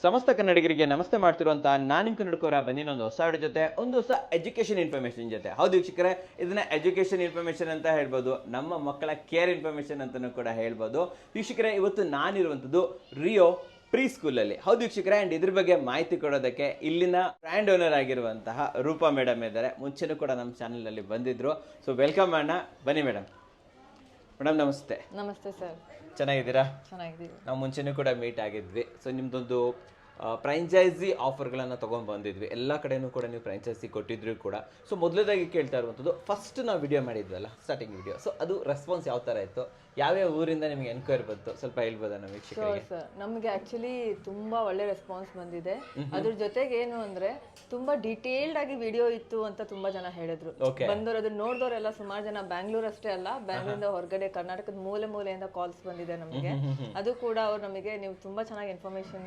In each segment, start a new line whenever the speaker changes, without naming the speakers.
ಸಮಸ್ತ ಕನ್ನಡಿಗರಿಗೆ ನಮಸ್ತೆ ಮಾಡ್ತಿರುವಂತ ನಾನು ನಿಮ್ಮ ಕನ್ನಡಕರ ಬಂದಿನೊಂದು ಹೊಸ ವಿಡಿಯೋ ಜೊತೆ ಒಂದು ಹೊಸ ಎಜುಕೇಶನ್ ಇನ್ಫಾರ್ಮೇಶನ್ ಜೊತೆ. ಹೌದು ವೀಕ್ಷಕರೇ, ಇದನ್ನ ಎಜುಕೇಶನ್ ಇನ್ಫಾರ್ಮೇಶನ್ ಅಂತ ಹೇಳ್ಬೋದು, ನಮ್ಮ ಮಕ್ಕಳ ಕೇರ್ ಇನ್ಫಾರ್ಮೇಶನ್ ಅಂತಾನೂ ಕೂಡ ಹೇಳ್ಬೋದು. ವೀಕ್ಷಕರೇ, ಇವತ್ತು ನಾನಿರುವಂಥದ್ದು ರಿಯೋ ಪ್ರೀ ಸ್ಕೂಲಲ್ಲಿ. ಹೌದು ವೀಕ್ಷಕರೇ, ಆ್ಯಂಡ್ ಇದ್ರ ಬಗ್ಗೆ ಮಾಹಿತಿ ಕೊಡೋದಕ್ಕೆ ಇಲ್ಲಿನ ಬ್ರ್ಯಾಂಡ್ ಓನರ್ ಆಗಿರುವಂತಹ ರೂಪಾ ಮೇಡಮ್ ಇದ್ದಾರೆ. ಮುಂಚೆನೂ ಕೂಡ ನಮ್ಮ ಚಾನಲ್ನಲ್ಲಿ ಬಂದಿದ್ರು. ಸೊ ವೆಲ್ಕಮ್ ಅಣ್ಣ, ಬನ್ನಿ ಮೇಡಮ್. ಮೇಡಮ್ ನಮಸ್ತೆ.
ನಮಸ್ತೆ ಸರ್.
ಚೆನ್ನಾಗಿದ್ದೀರಾ?
ಚೆನ್ನಾಗಿದ್ದೀವಿ.
ನಾವು ಮುಂಚೆನೂ ಕೂಡ ಮೀಟ್ ಆಗಿದ್ವಿ. ಸೊ ನಿಮ್ದೊಂದು ಫ್ರಾಂಚೈಸಿ ಆಫರ್ಗಳನ್ನು ತೊಗೊಂಡು ಬಂದಿದ್ವಿ. ಎಲ್ಲ ಕಡೆನೂ ಕೂಡ ನೀವು ಫ್ರಾಂಚೈಸಿ ಕೊಟ್ಟಿದ್ರು ಕೂಡ. ಸೊ ಮೊದಲದಾಗಿ ಕೇಳ್ತಾ ಇರುವಂಥದ್ದು, ಫಸ್ಟ್ ನಾವು ವಿಡಿಯೋ ಮಾಡಿದ್ವಲ್ಲ, ಸ್ಟಾರ್ಟಿಂಗ್ ವಿಡಿಯೋ, ಸೊ ಅದು ರೆಸ್ಪಾನ್ಸ್ ಯಾವ ಥರ ಇತ್ತು? ಯಾವ್ಯಾವ ಊರಿಂದ ನಿಮಗೆ ಎನ್ಕ್ವೈರಿ ಬಂತು? ಸ್ವಲ್ಪ ಹೇಳ್ಬೋದಾ ನಮ್ಮ ವೀಕ್ಷಕರಿಗೆ?
ಸರ್, ನಮಗೆ ಆ್ಯಕ್ಚುಲಿ ತುಂಬ ಒಳ್ಳೆ ರೆಸ್ಪಾನ್ಸ್ ಬಂದಿದೆ. ಅದ್ರ ಜೊತೆಗೆ ಏನು ಅಂದರೆ ತುಂಬ ಡೀಟೇಲ್ಡ್ ಆಗಿ ವಿಡಿಯೋ ಇತ್ತು ಅಂತ ತುಂಬ ಜನ ಹೇಳಿದ್ರು. ಬಂದವರು ಅದನ್ನ ನೋಡಿದವರೆಲ್ಲ ಸುಮಾರು ಜನ ಬ್ಯಾಂಗ್ಳೂರ್ ಅಷ್ಟೇ ಅಲ್ಲ, ಬ್ಯಾಂಗ್ಳೂರಿಂದ ಹೊರಗಡೆ ಕರ್ನಾಟಕದ ಮೂಲೆ ಮೂಲೆಯಿಂದ ಕಾಲ್ಸ್ ಬಂದಿದೆ ನಮಗೆ. ಅದು ಕೂಡ ಅವ್ರು ನಮಗೆ ನೀವು ತುಂಬ ಚೆನ್ನಾಗಿ ಇನ್ಫಾರ್ಮೇಶನ್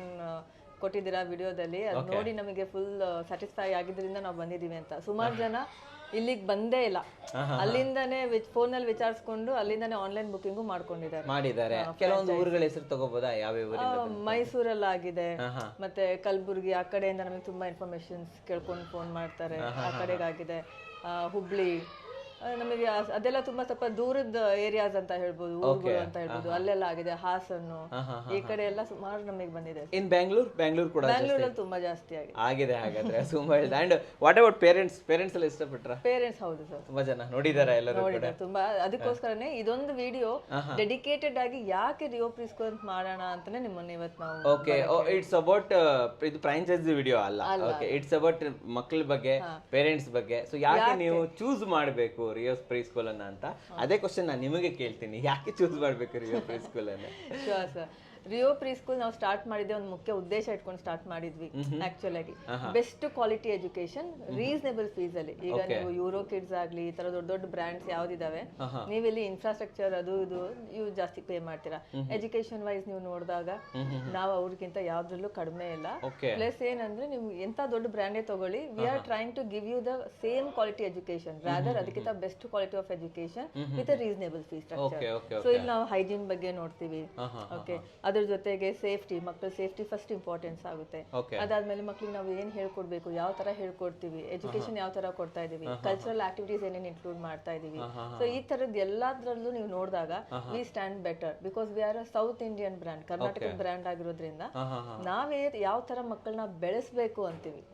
ಕೊಟ್ಟಿದ್ದೀರಾ ವಿಡಿಯೋದಲ್ಲಿ, ಅದು ನೋಡಿ ನಮಗೆ ಫುಲ್ ಸ್ಯಾಟಿಸ್ಫೈ ಆಗಿದ್ರಿಂದ ನಾವು ಬಂದಿದ್ದೀವಿ ಅಂತ. ಸುಮಾರು ಜನ ಇಲ್ಲಿಗೆ ಬಂದೇ ಇಲ್ಲ, ಅಲ್ಲಿಂದಾನೇ ಫೋನಲ್ಲಿ ವಿಚಾರಿಸ್ಕೊಂಡು ಅಲ್ಲಿಂದಾನೇ ಆನ್ಲೈನ್ ಬುಕಿಂಗು ಮಾಡಿದ್ದಾರೆ.
ಕೆಲವೊಂದು ಊರುಗಳ ಹೆಸರು ತಗೋಬೋದಾ? ಯಾವ್ಯಾವ?
ಮೈಸೂರಲ್ಲಾಗಿದೆ, ಮತ್ತೆ ಕಲಬುರ್ಗಿ ಆ ಕಡೆಯಿಂದ ನಮಗೆ ತುಂಬಾ ಇನ್ಫಾರ್ಮೇಶನ್ಸ್ ಕೇಳ್ಕೊಂಡು ಫೋನ್ ಮಾಡ್ತಾರೆ, ಆ ಕಡೆಗಾಗಿದೆ. ಹುಬ್ಳಿ, ನಮಗೆ ಅದೆಲ್ಲ ತುಂಬಾ ಸ್ವಲ್ಪ ದೂರದ ಏರಿಯಾಸ್ ಅಂತ ಹೇಳ್ಬೋದು, ಊರುಗಳು ಅಂತ ಹೇಳ್ಬೋದು, ಅಲ್ಲೆಲ್ಲ ಆಗಿದೆ. ಹಾಸನ್ನು, ಈ ಕಡೆ ಎಲ್ಲ ಸುಮಾರು ನಮಗೆ ಬಂದಿದೆ.
ಇನ್ ಬ್ಯಾಂಗ್ಳೂರ್ ಕೂಡ
ಬ್ಯಾಂಗ್ಳೂರಲ್ಲಿ ತುಂಬಾ ಜಾಸ್ತಿ
ಆಗಿದೆ. ಹಾಗಾದ್ರೆ ತುಂಬಾ ಇದೆ. ಅಂಡ್ ವಾಟ್ ಅಬೌಟ್ ಪೇರೆಂಟ್ಸ್ ಎಲ್ಲ ಇಷ್ಟಪಟ್ರ?
ಪೇರೆಂಟ್ಸ್ ಹೌದು ಸರ್,
ತುಂಬಾ ಜನ ನೋಡಿದಾರೆ, ಎಲ್ಲರೂ
ನೋಡಿದ್ದಾರೆ ತುಂಬಾ. ಅದಕ್ಕೋಸ್ಕರನೇ ಇದೊಂದು ವಿಡಿಯೋ ಡೆಡಿಕೇಟೆಡ್ ಆಗಿ ಯಾಕೆ ರಿಯೋ ಪ್ರೀ ಸ್ಕೂಲ್ ಅಂತ ಮಾಡೋಣ ಅಂತಾನೆ ನಿಮ್ಮನ್ನ ಇವತ್ತು ನಾವು.
ಓಕೆ, ಇಟ್ಸ್ ಅಬೌಟ್ ಇದು ಫ್ರಾಂಚೈಸಿ ವಿಡಿಯೋ ಅಲ್ಲ. ಓಕೆ, ಇಟ್ಸ್ ಅಬೌಟ್ ಮಕ್ಕಳ ಬಗ್ಗೆ, ಪೇರೆಂಟ್ಸ್ ಬಗ್ಗೆ. ಸೊ ಯಾಕೆ ನೀವು ಚೂಸ್ ಮಾಡಬೇಕು ರಿಯೋ ಪ್ರೀ ಸ್ಕೂಲ್ ಅನ್ನ ಅಂತ, ಅದೇ ಕ್ವಶನ್ ನಾನು ನಿಮಗೆ ಕೇಳ್ತೀನಿ. ಯಾಕೆ ಚೂಸ್ ಮಾಡ್ಬೇಕು ರಿಯೋ ಪ್ರೀ ಸ್ಕೂಲ್ ಅನ್ನ?
ಶೋರ್ ಸರ್, ರಿಯೋ ಪ್ರೀ ಸ್ಕೂಲ್ ನಾವು ಸ್ಟಾರ್ಟ್ ಮಾಡಿದ್ದೆ ಒಂದು ಮುಖ್ಯ ಉದ್ದೇಶ ಇಟ್ಕೊಂಡು ಸ್ಟಾರ್ಟ್ ಮಾಡಿದ್ವಿ. ಆಕ್ಚುಲ್ ಆಗಿ best quality education reasonable fees ಅಲ್ಲಿ. ಈಗ ನೀವು ಯೂರೋ ಕಿಡ್ಸ್ ಆಗ್ಲಿ, ಈ ತರ ದೊಡ್ಡ ದೊಡ್ಡ ಬ್ರಾಂಡ್ಸ್ ಯಾವ್ದಿದಾವೆ, ನೀವಿಲ್ಲಿ ಇನ್ಫ್ರಾಸ್ಟ್ರಕ್ಚರ್ ಅದು ಇದು ಇವು ಜಾಸ್ತಿ ಪೇ ಮಾಡ್ತೀರಾ. ಎಜುಕೇಶನ್ ವೈಸ್ ನೀವು ನೋಡಿದಾಗ ನಾವು ಅವ್ರಿಗಿಂತ ಯಾವ್ದ್ರಲ್ಲೂ ಕಡಿಮೆ ಇಲ್ಲ. ಪ್ಲಸ್ ಏನಂದ್ರೆ ನೀವು ಎಂತ ದೊಡ್ಡ ಬ್ರ್ಯಾಂಡೇ ತಗೊಳ್ಳಿ, we are trying to give you the same quality education, rather ಅದಕ್ಕಿಂತ best quality of education with a reasonable fees structure. So ಇಲ್ಲಿ ನಾವು ಹೈಜೀನ್ ಬಗ್ಗೆ ನೋಡ್ತೀವಿ. ಓಕೆ, ಅದ್ರ ಜೊತೆಗೆ ಸೇಫ್ಟಿ, ಮಕ್ಕಳ ಸೇಫ್ಟಿ ಫಸ್ಟ್ ಇಂಪಾರ್ಟೆನ್ಸ್ ಆಗುತ್ತೆ. ಅದಾದ್ಮೇಲೆ ಮಕ್ಳಿಗೆ ನಾವು ಏನ್ ಹೇಳ್ಕೊಡ್ಬೇಕು, ಯಾವ ತರ ಹೇಳ್ಕೊಡ್ತೀವಿ, ಎಜುಕೇಶನ್ ಯಾವ ತರ ಕೊಡ್ತಾ ಇದೀವಿ, ಕಲ್ಚರಲ್ ಆಕ್ಟಿವಿಟೀಸ್ ಏನೇನು ಇನ್ಕ್ಲೂಡ್ ಮಾಡ್ತಾ ಇದೀವಿ. ಸೊ ಈ ತರದ್ ಎಲ್ಲದ್ರಲ್ಲೂ ನೀವು ನೋಡಿದಾಗ we stand better, because we are a South Indian brand, ಕರ್ನಾಟಕದ ಬ್ರ್ಯಾಂಡ್ ಆಗಿರೋದ್ರಿಂದ ನಾವೇ ಯಾವ ತರ ಮಕ್ಕಳನ್ನ ಬೆಳೆಸಬೇಕು ಅಂತೀವಿ.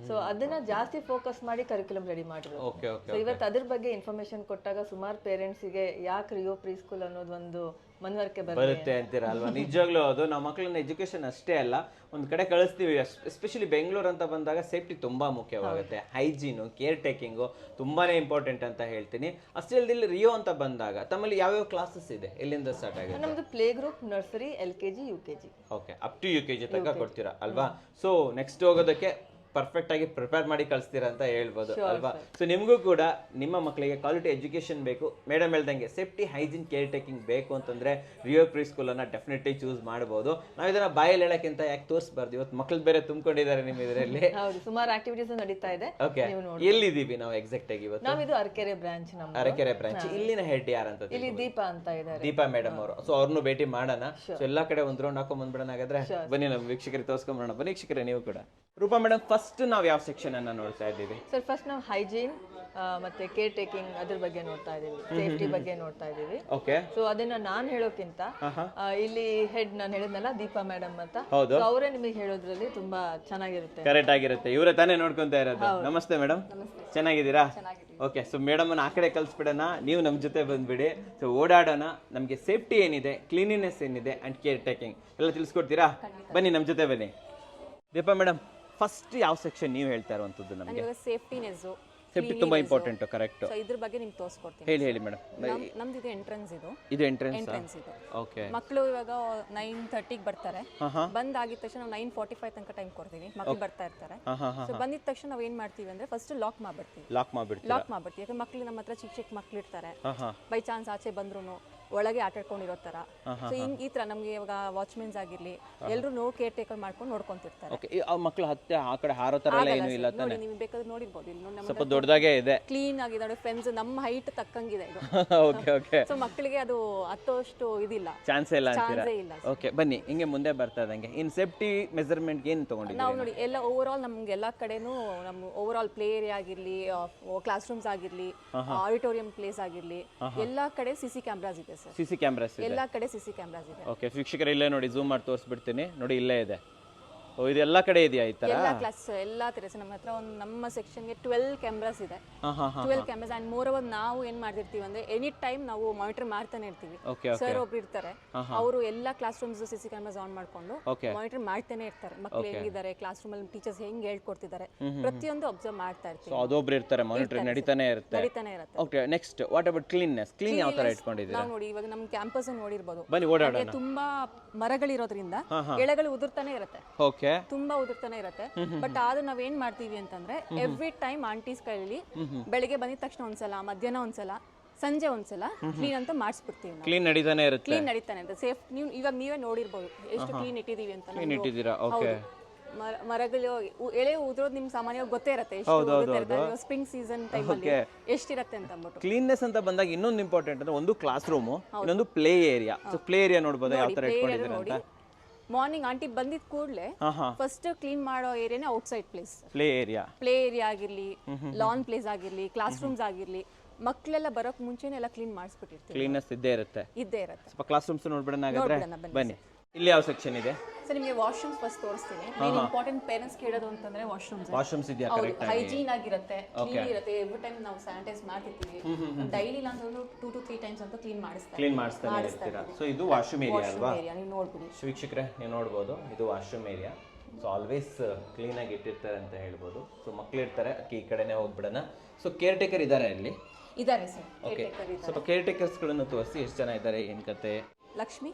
ಸೊ ಅದನ್ನ ಜಾಸ್ತಿ ಫೋಕಸ್ ಮಾಡಿ ಕರಿಕ್ಯುಲಮ್ ರೆಡಿ ಮಾಡಿರೋದು. ಸೊ ಇವತ್ತು ಅದ್ರ ಬಗ್ಗೆ ಇನ್ಫಾರ್ಮೇಶನ್ ಕೊಟ್ಟಾಗ ಸುಮಾರು ಪೇರೆಂಟ್ಸ್ ಗೆ ಯಾಕೆ ರಿಯೋ ಪ್ರೀ ಸ್ಕೂಲ್ ಅನ್ನೋದು ಒಂದು ಮನವರಿಕೆ
ಬರುತ್ತೆ ಅಂತೀರಾ ಅಲ್ವಾ? ನಿಜವಾಗ್ಲೂ ಅದು ನಾವು ಮಕ್ಕಳನ್ನ ಎಜುಕೇಶನ್ ಅಷ್ಟೇ ಅಲ್ಲ, ಒಂದ್ ಕಡೆ ಕಳಿಸ್ತೀವಿ, ಎಸ್ಪೆಷಲಿ ಬೆಂಗಳೂರು ಅಂತ ಬಂದಾಗ ಸೇಫ್ಟಿ ತುಂಬಾ ಮುಖ್ಯವಾಗುತ್ತೆ. ಹೈಜೀನು, ಕೇರ್ ಟೇಕಿಂಗು ತುಂಬಾನೇ ಇಂಪಾರ್ಟೆಂಟ್ ಅಂತ ಹೇಳ್ತೀನಿ. ಅಷ್ಟೇ ಅಲ್ಲದೆ ಇಲ್ಲಿ ರಿಯೋ ಅಂತ ಬಂದಾಗ ತಮ್ಮಲ್ಲಿ ಯಾವ್ಯಾವ ಕ್ಲಾಸಸ್ ಇದೆ, ಎಲ್ಲಿಂದ ಸ್ಟಾರ್ಟ್ ಆಗುತ್ತೆ?
ನಮ್ದು play group, nursery, LKG, UKG.
Okay, up to UKG ತನಕ ಕೊಡ್ತೀರಾ ಅಲ್ವಾ? ಸೊ ನೆಕ್ಸ್ಟ್ ಹೋಗೋದಕ್ಕೆ ಪರ್ಫೆಕ್ಟ್ ಆಗಿ ಪ್ರಿಪೇರ್ ಮಾಡಿ ಕಳಿಸ್ತೀರಾ ಅಂತ ಹೇಳ್ಬೋದು ಅಲ್ವಾ? ಸೊ ನಿಮಗೂ ಕೂಡ ನಿಮ್ಮ ಮಕ್ಕಳಿಗೆ ಕ್ವಾಲಿಟಿ ಎಜುಕೇಶನ್ ಬೇಕು, ಮೇಡಮ್ ಹೇಳ್ದಂಗೆ ಸೇಫ್ಟಿ, ಹೈಜೀನ್, ಕೇರ್ ಟೇಕಿಂಗ್ ಬೇಕು ಅಂತಂದ್ರೆ ರಿಯೋ ಪ್ರೀ ಸ್ಕೂಲ್ ಅನ್ನ ಡೆಫಿನೆಟ್ಲಿ ಚೂಸ್ ಮಾಡಬಹುದು. ನಾವು ಇದನ್ನ ಬಾಯಲ್ಲಿ ಹೇಳಕ್ಕಿಂತ ಯಾಕೆ ತೋರಿಸಬಾರ್ದು? ಇವತ್ತು ಮಕ್ಕಳು ಬೇರೆ ತುಂಬಿಕೊಂಡಿದ್ದಾರೆ ನಿಮ್ಮ ಇದರಲ್ಲಿ.
ಹೌದು, ಸುಮಾರು ಆಕ್ಟಿವಿಟೀಸ್ ನಡೀತಾ ಇದೆ.
ಓಕೆ, ಎಲ್ಲಿದ್ದೀವಿ ನಾವು ಎಕ್ಸಾಕ್ಟ್ ಆಗಿ ಇವತ್ತು?
ನಾವಿದು ಅರಕೆರೆ ಬ್ರಾಂಚ್. ನಮ್ಮ
ಅರಕೆರೆ ಬ್ರಾಂಚ್. ಇಲ್ಲಿನ ಹೆಡ್ ಯಾರಂತ?
ಇಲ್ಲಿ ದೀಪಾ ಅಂತ ಇದ್ದಾರೆ.
ದೀಪಾ ಮೇಡಮ್ ಅವರು. ಸೊ ಅವ್ರನ್ನು ಭೇಟಿ ಮಾಡೋಣ. ಸೊ ಎಲ್ಲಾ ಕಡೆ ಒಂದ್ ರೌಂಡ್ ಹಾಕೊಂಡ್ ಬಂದ್ಬಿಡೋಣ. ಹಾಗಾದ್ರೆ ಬನ್ನಿ ನಮ್ಮ ವೀಕ್ಷಕರಿಗೆ ತೋರಿಸ್ಕೊಂಡ್ಬಿಡೋಣ. ಬನ್ನಿ ವೀಕ್ಷಕರೇ, ನೀವು ಕೂಡ. ರೂಪಾ ಮೇಡಮ್, ಫಸ್ಟ್ ನಾವು ಯಾವ ಸೆಕ್ಷನ್ ಅನ್ನ ನೋಡ್ತಾ ಇದ್ದೀವಿ?
ಸರ್ ಫಸ್ಟ್ ನಾವು ಹೈಜೀನ್ ಮತ್ತೆ ಕೇರ್ ಟೇಕಿಂಗ್ ಅದ್ರ ಬಗ್ಗೆ ನೋಡ್ತಾ ಇದೀವಿ, ಸೇಫ್ಟಿ ಬಗ್ಗೆ ನೋಡ್ತಾ ಇದೀವಿ.
ಓಕೆ.
ಸೊ ಅದನ್ನ ನಾನ್ ಹೇಳೋಕ್ಕಿಂತ ಇಲ್ಲಿ ಹೆಡ್ ನಾನು ಹೇಳಿದ್ನಲ್ಲ ದೀಪಾ ಮೇಡಮ್ ಅಂತ,
ಹೌದು,
ಅವರೇ ನಿಮಗೆ ಹೇಳೋದ್ರಲ್ಲಿ ತುಂಬಾ ಚೆನ್ನಾಗಿರುತ್ತೆ.
ಕರೆಕ್ಟ್ ಆಗಿರುತ್ತೆ. ಇವರೇ ತಾನೇ ನೋಡ್ಕೊಂತಾ ಇರೋದು. ನಮಸ್ತೆ ಮೇಡಮ್, ಚೆನ್ನಾಗಿದ್ದೀರಾ? ಓಕೆ, ಸೊ ಮೇಡಮ್ ಆ ಕಡೆ ಕಲ್ಸ್ಬಿಡೋಣ, ನೀವು ನಮ್ಮ ಜೊತೆ ಬಂದ್ಬಿಡಿ. ಸೊ ಓಡಾಡೋಣ, ನಮಗೆ ಸೇಫ್ಟಿ ಏನಿದೆ, ಕ್ಲೀನಿನೆಸ್ ಏನಿದೆ ಅಂಡ್ ಕೇರ್ ಟೇಕಿಂಗ್ ಎಲ್ಲ ತಿಳಿಸ್ಕೊಡ್ತೀರಾ? ಬನ್ನಿ ನಮ್ಮ ಜೊತೆ ಬನ್ನಿ. ದೀಪಾ ಮೇಡಮ್, ಫಸ್ಟ್ ಯಾವ ಸೆಕ್ಷನ್ ನೀವು ಹೇಳ್ತಾ ಇರುವಂತದ್ದು? ನಮಗೆ
ಸೇಫ್ಟಿನೆಸ್,
ಸೇಫ್ಟಿ ತುಂಬಾ ಇಂಪಾರ್ಟೆಂಟ್. ಕರೆಕ್ಟ್.
ಸೊ ಇದ್ರ ಬಗ್ಗೆ ನಿಮ್ಗೆ ತೋರಿಸ್ಕೊಡ್ತೀನಿ.
ಹೇಳಿ ಮೇಡಮ್.
ನಮ್ದು ಇದು ಎಂಟ್ರೆನ್ಸ್. ಇದು
ಎಂಟ್ರೆನ್ಸ್
ಇದು.
ಓಕೆ.
ಮಕ್ಕಳು ಇವಾಗ 9:30ಗೆ ಬರ್ತಾರೆ. ಬಂದಾಗಿದ ತಕ್ಷಣ ನಾವು 9:45 ತನಕ ಟೈಮ್ ಕೊಡ್ತೀವಿ. ಮಕ್ಕಳು ಬರ್ತಾ ಇರ್ತಾರೆ. ಸೊ ಬಂದಿದ ತಕ್ಷಣ ನಾವು ಏನ್ ಮಾಡ್ತೀವಿ ಅಂದ್ರೆ ಫಸ್ಟ್ ಲಾಕ್ ಮಾಡ್ಬಿಡ್ತೀವಿ.
ಲಾಕ್ ಮಾಡ್ಬಿಡ್ತೀವಿ.
ಯಾಕಂದ್ರೆ ಮಕ್ಕಳು ನಮ್ಮ ಹತ್ರ ಚಿಕ್ಕ ಮಕ್ಳು ಇರ್ತಾರೆ. ಬೈ ಚಾನ್ಸ್ ಆಚೆ ಬಂದ್ರು ಒಳಗೆ ಆಟ ಆಡ್ಕೊಂಡಿರೋ ತರ. ಸೊ ಈ ತರ ನಮ್ಗೆ ಇವಾಗ ವಾಚ್ಮೆನ್ಸ್ ಆಗಿರ್ಲಿ ಎಲ್ಲರೂ ಕೇರ್ ಟೇಕರ್ ಮಾಡ್ಕೊಂಡು ನೋಡ್ಕೊಂತಿರ್ತಾರೆ.
ಓಕೆ, ಆ ಮಕ್ಕಳು ಹತ್ತೆ ಆ ಕಡೆ ಹಾರೋ ತರ ಎಲ್ಲ ಏನು ಇಲ್ಲ ತಾನೆ?
ನೀವು ಬೇಕಾದ್ರೆ ನೋಡಿರ್ಬೋದು. ಇಲ್ಲಿ ನೋಡಿ
ಸ್ವಲ್ಪ ದೊಡ್ಡದಾಗೆ ಇದೆ,
ಕ್ಲೀನ್ ಆಗಿದೆ ನೋಡಿ, ಫ್ರೆಂಡ್ಸ್ ನಮ್ಮ ಹೈಟ್ ತಕ್ಕಂಗಿದೆ ಇದು.
Okay okay.
ಸೊ ಮಕ್ಕಳಿಗೆ ಅದು ಹತ್ತೋಷ್ಟು ಇದಿಲ್ಲ,
ಚಾನ್ಸ್ ಇಲ್ಲ ಅಂತೀರಾ?
ಇಲ್ಲ.
ಓಕೆ, ಬನ್ನಿ ಹಿಂಗೆ ಮುಂದೆ ಬರ್ತಾ ಇದ್ದಂಗೆ ಇನ್ ಸೇಫ್ಟಿ ಮೆಜರ್ಮೆಂಟ್ ಏನು ತಗೊಂಡಿದ್ದೀವಿ
ನಾವು ನೋಡಿ ಎಲ್ಲ ಓವರ್ ಆಲ್ ನಮ್ಗೆ ಎಲ್ಲಾ ಕಡೆನೂ ನಮ್ಮ ಓವರ್ ಆಲ್ ಪ್ಲೇ ಏರಿಯಾ ಆಗಿರ್ಲಿ, ಕ್ಲಾಸ್ ರೂಮ್ಸ್ ಆಗಿರ್ಲಿ, ಆಡಿಟೋರಿಯಂ ಪ್ಲೇಸ್ ಆಗಿರ್ಲಿ, ಎಲ್ಲಾ ಕಡೆ CC ಕ್ಯಾಮ್ರಾಸ್ ಇದೆ ಸರ್.
CC ಕ್ಯಾಮ್ರಾಸ್ ಇದೆ
ಎಲ್ಲಾ ಕಡೆ CC ಕ್ಯಾಮ್ರಾಸ್ ಇದೆ.
ಓಕೆ, ವೀಕ್ಷಕರು ಇಲ್ಲೇ ನೋಡಿ, ಝೂಮ್ ಮಾಡಿ ತೋರಿಸ್ಬಿಡ್ತೀನಿ ನೋಡಿ, ಇಲ್ಲೇ ಇದೆ. ಓ, ಇದು ಎಲ್ಲ ಕಡೆ ಇದೆಯಾ ಈ ತರ?
ಎಲ್ಲಾ ಕ್ಲಾಸ್ ಎಲ್ಲಾ ತರ ನಮ್ಮ ಹತ್ರ ನಮ್ಮ ಸೆಕ್ಷನ್ಗೆ 12 ಕ್ಯಾಮ್ರಾಸ್ ಇದೆ. 12 ಕ್ಯಾಮ್ರಾಸ್ ಅಂಡ್ ಮೋರ್ ಓವರ್ ನಾವು ಏನ್ ಮಾಡ್ತಿರ್ತೀವಿ ಅಂದ್ರೆ ಎನಿ ಟೈಮ್ ನಾವು ಮಾನಿಟರ್ ಮಾಡ್ತಾನೆ ಇರ್ತೀವಿ. ಸರ್ ಒಬ್ರು ಇರ್ತಾರೆ, ಅವರು ಎಲ್ಲಾ class rooms CC cameras on ಮಾಡ್ಕೊಂಡು ಮಾನಿಟರ್ ಮಾಡ್ತಾನೆ ಇರ್ತಾರೆ. ಮಕ್ಕಳು ಹೆಂಗಿದ್ದಾರೆ, ಕ್ಲಾಸ್ ರೂಮ್ ಅಲ್ಲಿ ಟೀಚರ್ಸ್ ಹೆಂಗ್ ಹೇಳ್ಕೊಡ್ತಿದ್ದಾರೆ, ಪ್ರತಿಯೊಂದು ಅಬ್ಸರ್ವ್ ಮಾಡ್ತಾ ಇರ್ತೀವಿ.
ಸೊ ಅದೊಬ್ರು ಇರ್ತಾರೆ, ಮಾನಿಟರ್ ನಡೀತಾನೆ ಇರುತ್ತೆ. Okay, next what about cleanness? Clean ಯಾವ ತರ ಇಟ್ಕೊಂಡಿದ್ದೀರಾ?
ನಾವು ನೋಡಿ ಇವಾಗ ನಮ್ಮ ಕ್ಯಾಂಪಸ್ ನೋಡಿರ್ಬೋದು,
ಬನ್ನಿ ಓಡಾಡೋಣ.
ತುಂಬಾ ಮರಗಳಿರೋದ್ರಿಂದ ಎಲೆಗಳು ಉದುರ್ತಾನೆ ಇರುತ್ತೆ.
ಓಕೆ,
ತುಂಬಾ ಉದುರ್ತಾನೆ ಇರುತ್ತೆ. ಬಟ್ ಆದ್ರೂ ನಾವ್ ಏನ್ ಮಾಡ್ತೀವಿ ಅಂತಂದ್ರೆ ಎವ್ರಿ ಟೈಮ್ ಆಂಟೀಸ್ ಕೈಲಿ ಬೆಳಿಗ್ಗೆ ಬಂದಿದ ತಕ್ಷಣ ಒಂದ್ಸಲ, ಮಧ್ಯಾಹ್ನ ಒಂದ್ಸಲ, ಸಂಜೆ ಒಂದ್ಸಲ ಕ್ಲೀನ್ ಅಂತ ಮಾಡಿಸ್ಬಿಡ್ತೀವಿ.
ಕ್ಲೀನ್ ನಡೀತಾನೆ ಇರುತ್ತೆ.
ಕ್ಲೀನ್ ನಡೀತಾನೆ ಇರುತ್ತೆ. ಸೇಫ್ ನೀವು ಇವಾಗ ನೀವೇ ನೋಡಿರ್ಬೋದು ಎಷ್ಟು ಕ್ಲೀನ್ ಇಟ್ಟಿದೀವಿ ಅಂತ.
ಕ್ಲೀನ್ ಇಟ್ಟಿದ್ದೀರಾ? ಓಕೆ.
ಮರಗಳು ಎಳೆ ಉದುರೋದು ನಿಮ್ಗೆ ಸಾಮಾನ್ಯವಾಗಿ ಗೊತ್ತೇ ಇರುತ್ತೆ, ಎಷ್ಟು ಸ್ಪ್ರಿಂಗ್ ಸೀಸನ್ ಟೈಮ್ ಅಲ್ಲಿ ಎಷ್ಟಿರುತ್ತೆ ಅಂತ ಅಂದ್ಬಿಟ್ಟು.
ಕ್ಲೀನ್ನೆಸ್ ಅಂತ ಬಂದಾಗ ಇನ್ನೊಂದು ಇಂಪಾರ್ಟೆಂಟ್ ಅಂದ್ರೆ ಒಂದು ಕ್ಲಾಸ್ ರೂಮ್, ಇನ್ನೊಂದು play area. So play area ನೋಡಬಹುದು ಯಾವ ತರ ಇಟ್ಕೊಂಡಿದ್ದೀರಾ ಅಂತ.
ಮಾರ್ನಿಂಗ್ ಆಂಟಿ ಬಂದಿದ್ ಕೂಡಲೇ ಫಸ್ಟ್ ಕ್ಲೀನ್ ಮಾಡೋ ಏರಿಯಾನೇ ಔಟ್ಸೈಡ್ ಪ್ಲೇಸ್.
ಪ್ಲೇ ಏರಿಯಾ
ಆಗಿರ್ಲಿ, ಲಾನ್ ಪ್ಲೇಸ್ ಆಗಿರ್ಲಿ, ಕ್ಲಾಸ್ ರೂಮ್ಸ್ ಆಗಿರ್ಲಿ, ಮಕ್ಕಳೆಲ್ಲ ಬರೋಕ್ ಮುಂಚೆನೆ ಎಲ್ಲ ಕ್ಲೀನ್ ಮಾಡಿಸ್ಬಿಟ್ಟಿರ್ತೀವಿ.
ಕ್ಲೀನ್ನೆಸ್ ಇದ್ದೇ ಇರುತ್ತೆ.
ಸ್ವಲ್ಪ
ಕ್ಲಾಸ್ ರೂಮ್ಸ್ ನೋಡ್ಬಿಡೋಣ ಹಾಗಾದ್ರೆ. ಬನ್ನಿ, ಇಲ್ಲಿ ಯಾವ ಸೆಕ್ಷನ್ ಇದೆ?
ಸರ್ ನಿಮಗೆ ವಾಶ್ರೂಮ್ಸ್ ಫಸ್ಟ್ ತೋರಿಸ್ತೀನಿ. ಮೇನ್ ಇಂಪಾರ್ಟೆಂಟ್ ಪೇರೆಂಟ್ಸ್ ಕೇಳೋದು ಅಂತಂದ್ರೆ ವಾಶ್ರೂಮ್ಸ್
ಇದೆಯಾ? ಕರೆಕ್ಟ್ ಆಗಿ
ಹೈಜೀನ್ ಆಗಿರುತ್ತೆ, ಕ್ಲೀನ್ ಇರುತ್ತೆ. ಎವ್ರಿ ಟೈಮ್ ನಾವು ಸ್ಯಾನಿಟೈಸ್ ಮಾಡ್ತಿರ್ತೀವಿ. ಡೈಲಿ ನಾನು 2 to 3 ಟೈಮ್ಸ್ ಅಂತ ಕ್ಲೀನ್
ಮಾಡಿಸ್ತಾನೆ ಇರ್ತೀರಾ. ಸೊ ಇದು ವಾಶ್ರೂಮ್ ಏರಿಯಾ ಅಲ್ವಾ?
ನೀವು ನೋಡ್ಬಿಡಿ
ವೀಕ್ಷಕರೇ, ನೀವು ನೋಡ್ಬೋದು, ಇದು washroom area. So always clean ಆಗಿ ಇಟ್ಟಿರ್ತಾರೆ ಅಂತ ಹೇಳ್ಬೋದು. ಸೊ ಮಕ್ಳು ಇರ್ತಾರೆ, ಈ ಕಡೆನೇ ಹೋಗ್ಬಿಡೋಣ. ಸೊ ಕೇರ್ ಟೇಕರ್ ಇದ್ದಾರೆ ಇಲ್ಲಿ?
ಇದ್ದಾರೆ ಸರ್.
ಓಕೆ, ಸ್ವಲ್ಪ ಕೇರ್ ಟೇಕರ್ಸ್ಗಳನ್ನು ತೋರಿಸಿ, ಎಷ್ಟು ಜನ ಇದ್ದಾರೆ, ಏನು ಕತೆ?
ಲಕ್ಷ್ಮಿ,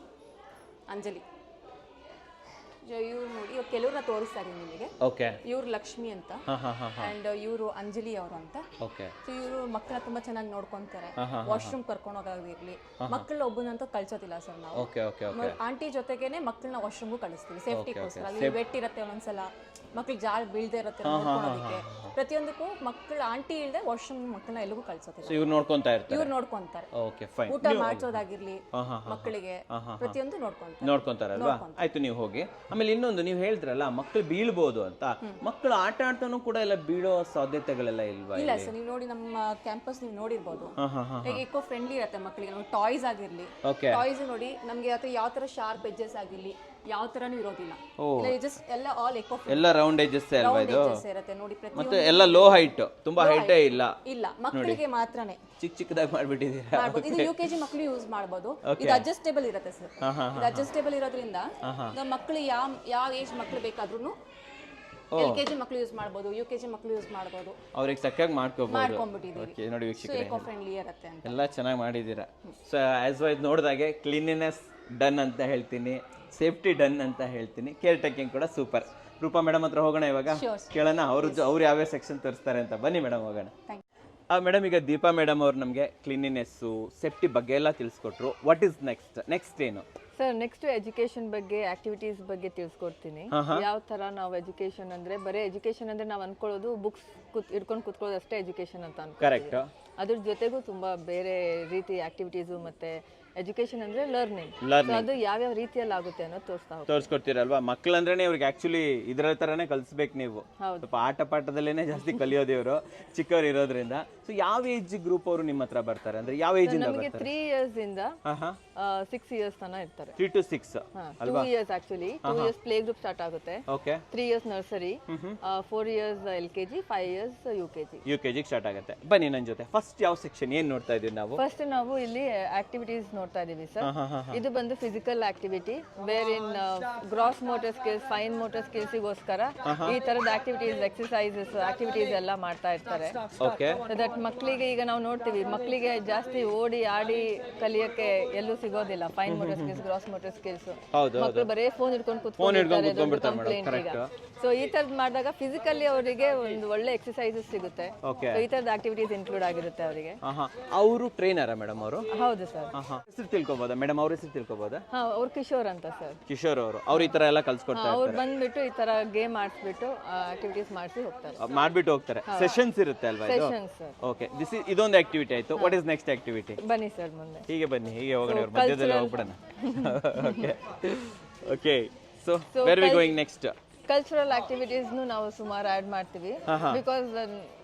ಅಂಜಲಿ, ಇವ್ರು ನೋಡಿ ಇವಾಗ ಕೆಲವ್ರನ್ನ ತೋರಿಸ್ತಾ ಇದೀನಿ ನಿಮಗೆ.
ಓಕೆ,
ಇವ್ರು ಲಕ್ಷ್ಮಿ ಅಂತ ಅಂಡ್ ಇವರು ಅಂಜಲಿ ಅವರು ಅಂತ.
ಓಕೆ.
ಸೊ ಇವರು ಮಕ್ಕಳನ್ನ ತುಂಬಾ ಚೆನ್ನಾಗಿ ನೋಡ್ಕೊಂತಾರೆ. ವಾಶ್ರೂಮ್ ಕರ್ಕೊಂಡು ಹೋಗೋದಿರ್ಲಿ, ಮಕ್ಕಳು ಒಬ್ಬನಂತೂ ಕಳ್ಸೋದಿಲ್ಲ ಸರ್ ನಾವು.
Okay okay okay.
ಆಂಟಿ ಜೊತೆಗೇನೆ ಮಕ್ಕಳನ್ನ ವಾಶ್ರೂಮ್ಗೂ ಕಳಿಸ್ತೀವಿ ಸೇಫ್ಟಿಗೋಸ್ಕರ. ಅಲ್ಲಿ ವೆಟ್ ಇರುತ್ತೆ, ಒಂದೊಂದ್ಸಲ ಮಕ್ಳಿಗೆ ಜಾರ್ ಬೀಳದೆ ಇರುತ್ತೆ ನೋಡ್ಕೊಳ್ಳೋದಕ್ಕೆ. ಪ್ರತಿಯೊಂದಕ್ಕೂ ಮಕ್ಕಳು ಆಂಟಿ ಇಲ್ಲದೆ ವಾಶ್ರೂಮ್ ಮಕ್ಕಳನ್ನ ಎಲ್ಲಿಗೂ ಕಳ್ಸೋದಿಲ್ಲ.
ಇವ್ರು ನೋಡ್ಕೊಂತಾ ಇರ್ತಾರೆ.
ಇವ್ರು ನೋಡ್ಕೊಂತಾರೆ.
Okay, fine.
ಊಟ ಮಾಡಿಸೋದಾಗಿರ್ಲಿ ಮಕ್ಕಳಿಗೆ ಪ್ರತಿಯೊಂದು
ನೋಡ್ಕೊಂತಾರಲ್ವಾ? ಆಯ್ತು, ನೀವು ಹೋಗಿ. ಆಮೇಲೆ ಇನ್ನೊಂದು ನೀವು ಹೇಳಿದ್ರಲ್ಲ ಮಕ್ಕಳು ಬೀಳ್ಬೋದು ಅಂತ, ಮಕ್ಕಳು ಆಟ ಆಡ್ತಾನು ಕೂಡ ಎಲ್ಲ ಬೀಳೋ ಸಾಧ್ಯತೆಗಳೆಲ್ಲ ಇಲ್ವಾ?
ಇಲ್ಲ ಸರ್, ನೀವು ನೋಡಿ ನಮ್ಮ ಕ್ಯಾಂಪಸ್ ನೀವು ನೋಡಿರ್ಬೋದು, ಎಕೋ ಫ್ರೆಂಡ್ಲಿ ಇರುತ್ತೆ ಮಕ್ಕಳಿಗೆ. ಟಾಯ್ಸ್ ಆಗಿರ್ಲಿ, ಟಾಯ್ಸ್ ನೋಡಿ ನಮ್ಗೆ ಯಾವ ತರ ಶಾರ್ಪ್ ಎಡ್ಜಸ್ ಆಗಿರ್ಲಿ, ಯಾವ ತರನೂ ಇರೋದಿಲ್ಲ ಜಸ್ಟ್ ಎಲ್ಲ ಆಲ್ ಎಕೋ
ಎಲ್ಲ ರೌಂಡ್ ಏಜಸ್ ಅಲ್ವಾ ಇದು?
ಇರುತ್ತೆ ನೋಡಿ.
ಮತ್ತೆ ಎಲ್ಲ ಲೋ ಹೈಟ್, ತುಂಬಾ ಹೈಟೇ ಇಲ್ಲ.
ಇಲ್ಲ, ಮಕ್ಕಳಿಗೆ ಮಾತ್ರನೇ
ಚಿಕ್ಕದಾಗಿ ಮಾಡ್ಬಿಟ್ಟಿದ್ದೀರಾ.
ಮಾಡ್ಬೋದು. ಇದು UKG ಮಕ್ಕಳು ಯೂಸ್ ಮಾಡಬಹುದು. ಇದು ಅಡ್ಜಸ್ಟೇಬಲ್ ಇರುತ್ತೆ ಸರ್. ಇದು ಅಡ್ಜಸ್ಟೇಬಲ್ ಇರೋದ್ರಿಂದ ಮಕ್ಕಳು ಯಾವ ಏಜ್ ಮಕ್ಕಳು ಬೇಕಾದ್ರೂ LKG ಮಕ್ಕಳು ಯೂಸ್ ಮಾಡಬಹುದು, UKG ಮಕ್ಕಳು ಯೂಸ್ ಮಾಡಬಹುದು.
ಅವ್ರಿಗೆ ಸಕ್ಕಾಗಿ
ಮಾಡ್ಕೊಂಡ್ಬಿಟ್ಟಿದ್ದೀವಿ.
ಓಕೆ, ನೋಡಿ ವೀಕ್ಷಕರೇ,
ಎಕೋ ಫ್ರೆಂಡ್ಲಿ ಇರುತ್ತೆ ಅಂತ.
ಎಲ್ಲ ಚೆನ್ನಾಗಿ ಮಾಡಿದ್ದೀರಾ. ಸೊ ಆಸ್ ವೈಸ್ ನೋಡಿದಾಗೆ ಕ್ಲೀನಿನೆಸ್ ಡನ್ ಅಂತ ಹೇಳ್ತೀನಿ, ಸೇಫ್ಟಿ ಡನ್ ಅಂತ ಹೇಳ್ತೀನಿ, ಕೇರ್ ಟೇಕಿಂಗ್ ಕೂಡ ಸೂಪರ್. ರೂಪಾ ಮೇಡಮ್ ಹತ್ರ ಹೋಗೋಣ ಇವಾಗ, ಕೇಳೋಣ ಅವ್ರು ಯಾವ್ಯಾವ ಸೆಕ್ಷನ್ ತೋರಿಸ್ತಾರೆ ಅಂತ. ಬನ್ನಿ ಮೇಡಮ್ ಹೋಗೋಣ. ಮೇಡಮ್, ಈಗ ದೀಪಾ ಮೇಡಮ್ ಅವ್ರು ನಮಗೆ ಕ್ಲೀನಿನೆಸ್ಸು, ಸೇಫ್ಟಿ ಬಗ್ಗೆ ಎಲ್ಲ ತಿಳಿಸ್ಕೊಟ್ರು. ವಾಟ್ ಈಸ್ ನೆಕ್ಸ್ಟ್ ಏನು
ಸರ್? ನೆಕ್ಸ್ಟ್ ಎಜುಕೇಶನ್ ಬಗ್ಗೆ, ಆಕ್ಟಿವಿಟೀಸ್ ಬಗ್ಗೆ ತಿಳಿಸ್ಕೊಡ್ತೀನಿ. ಯಾವ ತರ ನಾವು ಎಜುಕೇಶನ್ ಅಂದ್ರೆ, ಬರೀ ಎಜುಕೇಶನ್ ಅಂದ್ರೆ ನಾವು ಅನ್ಕೊಳ್ಳೋದು ಬುಕ್ಸ್ ಇಟ್ಕೊಂಡು ಕುತ್ಕೊಳ್ಳೋದು ಅಷ್ಟೇ ಎಜುಕೇಶನ್ ಅಂತ ಅನ್ಕೊಳ್ಳೋದು.
ಕರೆಕ್ಟ್.
ಅದ್ರ ಜೊತೆಗೂ ತುಂಬಾ ಬೇರೆ ರೀತಿ ಆಕ್ಟಿವಿಟೀಸು ಮತ್ತೆ ಎಜುಕೇಶನ್ ಅಂದ್ರೆ ಲರ್ನಿಂಗ್, ಅದು ಯಾವ್ಯಾವ ರೀತಿಯಲ್ಲಿ ಆಗುತ್ತೆ ಅನ್ನೋದು
ತೋರಿಸ್ಕೊಡ್ತೀರಲ್ವಾ. ಮಕ್ಕಳಂದ್ರೆ ಇವ್ರಿಗೆ ಆಕ್ಚುಲಿ ಇದ್ರ ತರನೇ ಕಲಿಸ್ಬೇಕು ನೀವು. ಸ್ವಲ್ಪ ಆಟ ಪಾಠದಲ್ಲೇನೆ ಜಾಸ್ತಿ ಕಲಿಯೋದು ಇವರು, ಚಿಕ್ಕವ್ರು ಇರೋದ್ರಿಂದ. ಸೊ ಯಾವ ಏಜ್ ಗ್ರೂಪ್ ಅವರು ನಿಮ್ಮ ಹತ್ರ ಬರ್ತಾರೆ ಅಂದ್ರೆ ಯಾವ ಏಜ್ ಇಂದ
ನಮಗೆ 3 years ಇಂದ 6 years ತನಕ ಇರ್ತಾರೆ.
3 to 6
2 years actually. 2 years play group start ಆಗುತ್ತೆ.
Okay.
3 years nursery, 4 years LKG, 5 years UKG
start ಆಗುತ್ತೆ. ಬನ್ನಿ ನನ್ನ ಜೊತೆ. ಫಸ್ಟ್ ಯಾವ ಸೆಕ್ಷನ್ ಏನ್ ನೋಡ್ತಾ ಇದೀವಿ ನಾವು?
ಫಸ್ಟ್ ನಾವು ಇಲ್ಲಿ ಆಕ್ಟಿವಿಟೀಸ್ ನೋಡ್ತಾ ಇದೀವಿ ಸರ್. ಇದು ಬಂದು physical activity, where in gross motor skills, fine motor skills ಗೋಸ್ಕರ ಈ ತರದ ಆಕ್ಟಿವಿಟೀಸ್, ಎಕ್ಸರ್ಸೈಸಸ್, ಆಕ್ಟಿವಿಟೀಸ್ ಎಲ್ಲ ಮಾಡ್ತಾ ಇರ್ತಾರೆ. ದಟ್ ಮಕ್ಕಳಿಗೆ ಈಗ ನಾವು ನೋಡ್ತೀವಿ, ಮಕ್ಕಳಿಗೆ ಜಾಸ್ತಿ ಓಡಿ ಆಡಿ ಕಲಿಯಕ್ಕೆ ಎಲ್ಲೂ ಸಿಗೋದಿಲ್ಲ fine motor skills, gross motor skills. ಮಕ್ಕಳು ಬರೇ ಫೋನ್ ಹಿಡ್ಕೊಂಡು ಕೂತ್ಕೊಂಡಿರ್ತಾರೆ, ಕಂಪ್ಲೇಂಟ್ ಈಗ. ಸೊ ಈ ತರದ್ ಮಾಡಿದಾಗ ಫಿಸಿಕಲಿ ಅವರಿಗೆ ಒಂದು ಒಳ್ಳೆ ಎಕ್ಸರ್ಸೈಸಸ್ ಸಿಗುತ್ತೆ. ಈ ತರದ ಆಕ್ಟಿವಿಟೀಸ್ ಇನ್ಕ್ಲೂಡ್ ಆಗಿರುತ್ತೆ ಅವರಿಗೆ.
ಅವರು ಟ್ರೈನರ್ ಮೇಡಮ್ ಅವರು?
ಹೌದು ಸರ್.
ಹೆಸರು ತಿಳ್ಕೊಬೋದಾ ಮೇಡಮ್? ಅವ್ರ ಹೆಸರು ತಿಳ್ಕೊಬೋದಾ?
ಅವ್ರು ಕಿಶೋರ್ ಅಂತ ಸರ್.
ಕಿಶೋರ್ ಅವರು ಈ ತರ ಎಲ್ಲ ಕಲ್ಸ್ಕೊಡ್ತಾರೆ.
ಅವ್ರು ಬಂದ್ಬಿಟ್ಟು ಈ ತರ ಗೇಮ್ ಆಡ್ಸ್ಬಿಟ್ಟು ಆಕ್ಟಿವಿಟೀಸ್ ಮಾಡಿಸಿ ಹೋಗ್ತಾರೆ,
ಮಾಡ್ಬಿಟ್ಟು ಹೋಗ್ತಾರೆ. ಸೆಷನ್ಸ್ ಇರುತ್ತೆ ಅಲ್ವಾ ಇದು?
Sessions sir.
ಓಕೆ, ಇದೊಂದು ಆಕ್ಟಿವಿಟಿ ಆಯ್ತು. What is next activity?
ಬನ್ನಿ ಸರ್ ಮುಂದೆ.
ಹೀಗೆ ಬನ್ನಿ, ಹೀಗೆ ಹೋಗೋಣ, ಇವ್ರ ಮಧ್ಯದಲ್ಲಿ ಹೋಗ್ಬಿಡೋಣ. Okay, so where we going next?
Cultural activities ನಾವು ಸುಮಾರು ಆಡ್ ಮಾಡ್ತೀವಿ. ಬಿಕಾಸ್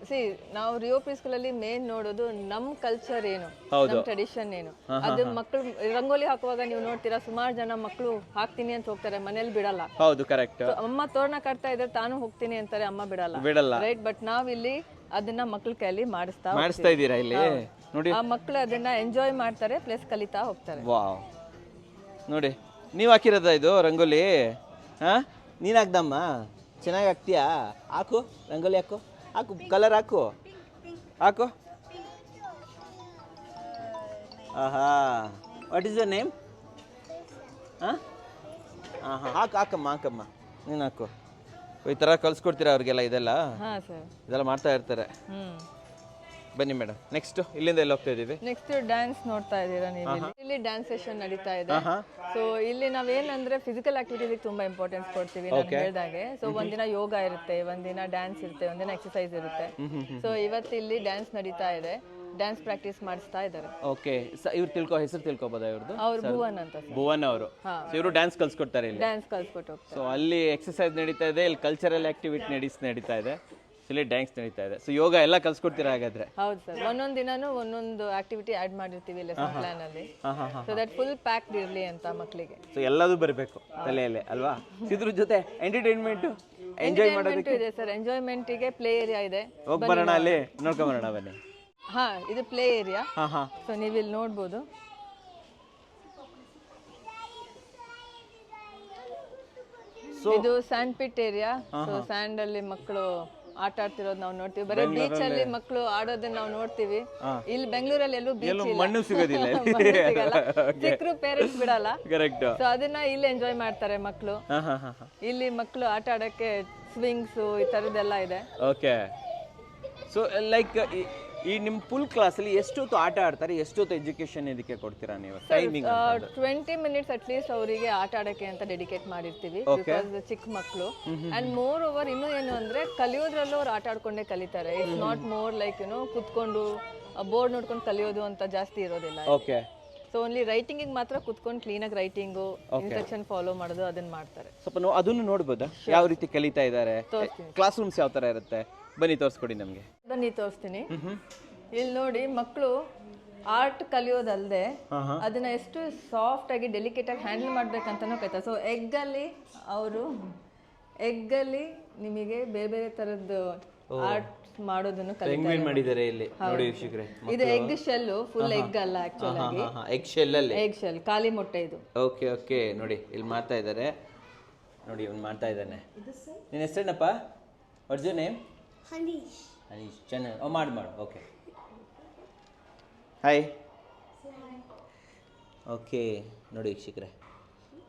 ನಾವು ರಿಯೋ ಪ್ರೀಸ್ಕೂಲ್ ಅಲ್ಲಿ ಮೇನ್ ನೋಡೋದು ನಮ್ ಕಲ್ಚರ್ ಏನು, ನಮ್ ಟ್ರೆಡಿಷನ್ ಏನು. ಅದು ಮಕ್ಕಳು ರಂಗೋಲಿ ಹಾಕುವಾಗ ನೀವು ನೋಡ್ತೀರಾ, ಸುಮಾರು ಜನ ಮಕ್ಕಳು ಹಾಕ್ತೀನಿ ಅಂತ ಹೋಗ್ತಾರೆ, ಮನೇಲಿ ಬಿಡಲ್ಲ.
ಹೌದು, ಕರೆಕ್ಟ್.
ಅಮ್ಮ ತೋರಣ ಕಟ್ತಾ ಇದ್ರೆ ತಾನು ಹೋಗ್ತೀನಿ ಅಂತಾರೆ, ಅಮ್ಮ ಬಿಡಲ್ಲ. ರೈಟ್, ಬಟ್ ನಾವ್ ಇಲ್ಲಿ ಅದನ್ನ ಮಕ್ಕಳ ಕೈಯಲ್ಲಿ ಮಾಡಿಸ್ತಾ
ಇದ್ದೀರಾ ಇಲ್ಲಿ ನೋಡಿ.
ಆ ಮಕ್ಕಳು ಅದನ್ನ ಎಂಜಾಯ್ ಮಾಡ್ತಾರೆ, ಪ್ಲಸ್ ಕಲಿತಾ ಹೋಗ್ತಾರೆ.
ವಾವ್, ನೋಡಿ ನೀವು ಹಾಕಿರೋದ ಇದು ರಂಗೋಲಿ? ನೀನು ಹಾಕ್ದಮ್ಮ, ಚೆನ್ನಾಗಿ ಹಾಕ್ತೀಯಾ? ಹಾಕು ರಂಗೋಲಿ, ಹಾಕು ಕಲರ್ ಹಾಕು. ಆಹಾ, ವಾಟ್ ಈಸ್ ಯುವರ್ ನೇಮ್? ಹಾಕಮ್ಮ ನೀನು ಹಾಕು. ಈ ಥರ ಕಲ್ಸ್ಕೊಡ್ತೀರಾ ಅವ್ರಿಗೆಲ್ಲ ಇದೆಲ್ಲ? ಇದೆಲ್ಲ ಮಾಡ್ತಾ ಇರ್ತಾರೆ. ಬನ್ನಿ ಮೇಡಮ್, ನೆಕ್ಸ್ಟ್ ಇಲ್ಲಿಂದ ಎಲ್ಲ ಹೋಗ್ತಾ ಇದೀವಿ.
ನೆಕ್ಸ್ಟ್ ಡ್ಯಾನ್ಸ್ ನೋಡ್ತಾ ಇದ್ದೀರಾ ನೀವು. ಇಲ್ಲಿ ಡ್ಯಾನ್ಸ್ ಸೆಷನ್ ನಡೀತಾ ಇದೆ. ಸೊ ಇಲ್ಲಿ ನಾವೇನಂದ್ರೆ ಫಿಸಿಕಲ್ ಆಕ್ಟಿವಿಟೀಸ್ ತುಂಬಾ ಇಂಪಾರ್ಟೆನ್ಸ್ ಕೊಡ್ತೀವಿ ನಾನು ಹೇಳ್ದಾಗೆ. ಸೊ ಒಂದಿನ ಯೋಗ ಇರುತ್ತೆ, ಒಂದಿನ ಡ್ಯಾನ್ಸ್ ಇರುತ್ತೆ, ಒಂದಿನ ಎಕ್ಸರ್ಸೈಸ್ ಇರುತ್ತೆ. ಸೊ ಇವತ್ತು ಇಲ್ಲಿ ಡ್ಯಾನ್ಸ್ ನಡೀತಾ ಇದೆ, ಡ್ಯಾನ್ಸ್ ಪ್ರಾಕ್ಟೀಸ್ ಮಾಡಿಸ್ತಾ ಇದ್ದಾರೆ.
ಓಕೆ, ಇವ್ರು ಹೆಸರು ತಿಳ್ಕೊಬೋದಾ ಇವ್ರದ್ದು?
ಅವ್ರು ಭುವನ್ ಅಂತ.
ಭುವನ್ ಅವರು ಇವರು ಡ್ಯಾನ್ಸ್ ಕಲ್ಸ್ಕೊಡ್ತಾರೆ ಇಲ್ಲಿ.
ಡ್ಯಾನ್ಸ್ ಕಲ್ಸ್ಕೊಟ್ಟು ಹೋಗ್ತಾರೆ.
ಸೊ ಅಲ್ಲಿ ಎಕ್ಸರ್ಸೈಸ್ ನಡೀತಾ ಇದೆ, ಇಲ್ಲಿ ಕಲ್ಚರಲ್ ಆಕ್ಟಿವಿಟಿ ನಡೀತಾ ಇದೆ, ಇಲ್ಲಿ ಡ್ಯಾನ್ಸ್ ನಡೀತಾ ಇದೆ. ಸೊ ಯೋಗ ಎಲ್ಲ ಕಲ್ಸ್ಕೊಡ್ತೀರಾ ಹಾಗಾದ್ರೆ?
ಹೌದು ಸರ್, ಒಂದೊಂದು ದಿನಾನು ಒಂದೊಂದು ಆಕ್ಟಿವಿಟಿ ಆಡ್ ಮಾಡಿರ್ತೀವಿ ಲೆಸನ್ ಪ್ಲಾನ್ ಅಲ್ಲಿ. ಸೊ ದಟ್ ಫುಲ್ ಪ್ಯಾಕ್ಡ್ ಇರ್ಲಿ ಅಂತ ಮಕ್ಕಳಿಗೆ.
ಸೊ ಎಲ್ಲದೂ ಬರಬೇಕು ತಲೆಯಲ್ಲೇ ಅಲ್ವಾ? ಇದ್ರ ಜೊತೆ ಎಂಟರ್ಟೈನ್ಮೆಂಟ್ ಎಂಜಾಯ್ ಮಾಡೋದಕ್ಕೆ
ಇದೆ ಸರ್. ಎಂಜಾಯ್ಮೆಂಟ್ ಗೆ ಪ್ಲೇ ಏರಿಯಾ ಇದೆ,
ಹೋಗಿ ಬರೋಣ, ಅಲ್ಲಿ ನೋಡ್ಕೊಂಡ್ ಬರೋಣ ಬನ್ನಿ.
ಇದು ಪ್ಲೇ ಏರಿಯಾ. ಸೊ ನೀವು ಇಲ್ಲಿ ನೋಡ್ಬೋದು. ಇದು sand pit area. So sand ಅಲ್ಲಿ ಮಕ್ಕಳು ಆಟ ಆಡ್ತಿರೋದು ನಾವು ನೋಡ್ತೀವಿ. ಬರೀ ಬೀಚ್ ಅಲ್ಲಿ ಮಕ್ಕಳು ಆಡೋದನ್ನ ನಾವು ನೋಡ್ತೀವಿ. ಇಲ್ಲಿ ಬೆಂಗಳೂರಲ್ಲಿ ಎಲ್ಲೂ ಬೀಚ್
ಮಣ್ಣು ಸಿಗೋದಿಲ್ಲ,
ಚಿಕ್ಕರು ಪೇರೆಂಟ್ಸ್ ಬಿಡಲ್ಲ.
ಕರೆಕ್ಟ್.
ಸೊ ಅದನ್ನ ಇಲ್ಲಿ ಎಂಜಾಯ್ ಮಾಡ್ತಾರೆ ಮಕ್ಕಳು. ಇಲ್ಲಿ ಮಕ್ಕಳು ಆಟ ಆಡಕ್ಕೆ ಸ್ವಿಂಗ್ಸ್ ಈ ತರದೆಲ್ಲ ಇದೆ.
ಓಕೆ, ಸೊ ಲೈಕ್ ಈ ನಿಮ್ಮ ಫುಲ್ ಕ್ಲಾಸಲ್ಲಿ ಎಷ್ಟೊತ್ತು ಆಟ ಆಡ್ತಾರೆ, ಎಷ್ಟೊತ್ತು ಎಜುಕೇಶನ್ ಇದಕ್ಕೆ ಕೊಡ್ತೀರಾ ನೀವು? ಟೈಮಿಂಗ್
20 minutes ಅಟ್ಲೀಸ್ಟ್ ಅವರಿಗೆ ಆಟ ಆಡಕ್ಕೆ ಅಂತ ಡೆಡಿಕೇಟ್ ಮಾಡಿರ್ತೀವಿ. ಬಿಕಾಸ್ ಚಿಕ್ಕ ಮಕ್ಕಳು. ಅಂಡ್ ಮೋರ್ ಓವರ್ ಇನ್ನು ಏನು ಅಂದ್ರೆ ಕಲಿಯೋದ್ರಲ್ಲೂ ಅವ್ರು ಆಟ ಆಡ್ಕೊಂಡೇ ಕಲಿತಾರೆ. ಇಟ್ಸ್ ನಾಟ್ ಮೋರ್ ಲೈಕ್ ಕುತ್ಕೊಂಡು ಬೋರ್ಡ್ ನೋಡ್ಕೊಂಡು ಕಲಿಯೋದು ಅಂತ ಜಾಸ್ತಿ ಇರೋದಿಲ್ಲ.
ಓಕೆ.
ಸೊ ಓನ್ಲಿ ರೈಟಿಂಗ್ ಮಾತ್ರ ಕುತ್ಕೊಂಡು ಕ್ಲೀನಾಗಿ ರೈಟಿಂಗು, ಇನ್ಸ್ಟ್ರಕ್ಷನ್ ಫಾಲೋ ಮಾಡೋದು ಅದನ್ನ ಮಾಡ್ತಾರೆ.
ಸ್ವಲ್ಪ ಅದನ್ನು ನೋಡ್ಬೋದಾ ಯಾವ ರೀತಿ ಕಲಿತಾ ಇದ್ದಾರೆ? ಕ್ಲಾಸ್ ರೂಮ್ಸ್ ಯಾವ ತರ ಇರುತ್ತೆ? ಬನ್ನಿ ತೋರಿಸ್ಕೊಡಿ ನಮಗೆ.
ಬನ್ನಿ ತೋರಿಸ್ತೀನಿ. ಇಲ್ಲಿ ನೋಡಿ, ಮಕ್ಕಳು ಆರ್ಟ್ ಕಲಿಯೋದಲ್ಲದೆ ಅದನ್ನ ಎಷ್ಟು ಸಾಫ್ಟ್ ಆಗಿ ಡೆಲಿಕೇಟ್ ಆಗಿ ಹ್ಯಾಂಡಲ್ ಮಾಡ್ಬೇಕಂತನೂ ಕಲಿತಾರೆ. ಸೊ ಎಗ್ಗಲ್ಲಿ ನಿಮಗೆ ಬೇರೆ ಬೇರೆ ತರದ್ದು ಆರ್ಟ್ ಮಾಡೋದನ್ನು ಕಲಿತಾರೆ.
ಮಾಡಿದ್ದಾರೆ ಇಲ್ಲಿ ನೋಡಿ ವೀಕ್ಷಕರೇ.
ಇದು ಎಗ್ ಶೆಲ್, ಫುಲ್ ಎಗ್ ಅಲ್ಲ ಆಕ್ಚುಲ್ ಆಗಿ.
ಎಗ್ ಶೆಲ್ ಅಲ್ಲಿ
ಎಗ್ ಶೆಲ್ ಖಾಲಿ ಮೊಟ್ಟೆ ಇದು.
ಓಕೆ ಓಕೆ ನೋಡಿ ಇಲ್ಲಿ ಮಾಡ್ತಾ ಇದ್ದಾರೆ ನೋಡಿ, ಇವ್ನು ಮಾಡ್ತಾ ಇದ್ದಾನೆ. ನಿನ್ನ ಹೆಸರೇನಪ್ಪ? What's your name? ಹನೀಶ್. ಚೆನ್ನಾಗಿ ಮಾಡು. Okay hi. ಓಕೆ ನೋಡಿ ವೀಕ್ಷಕರೇ.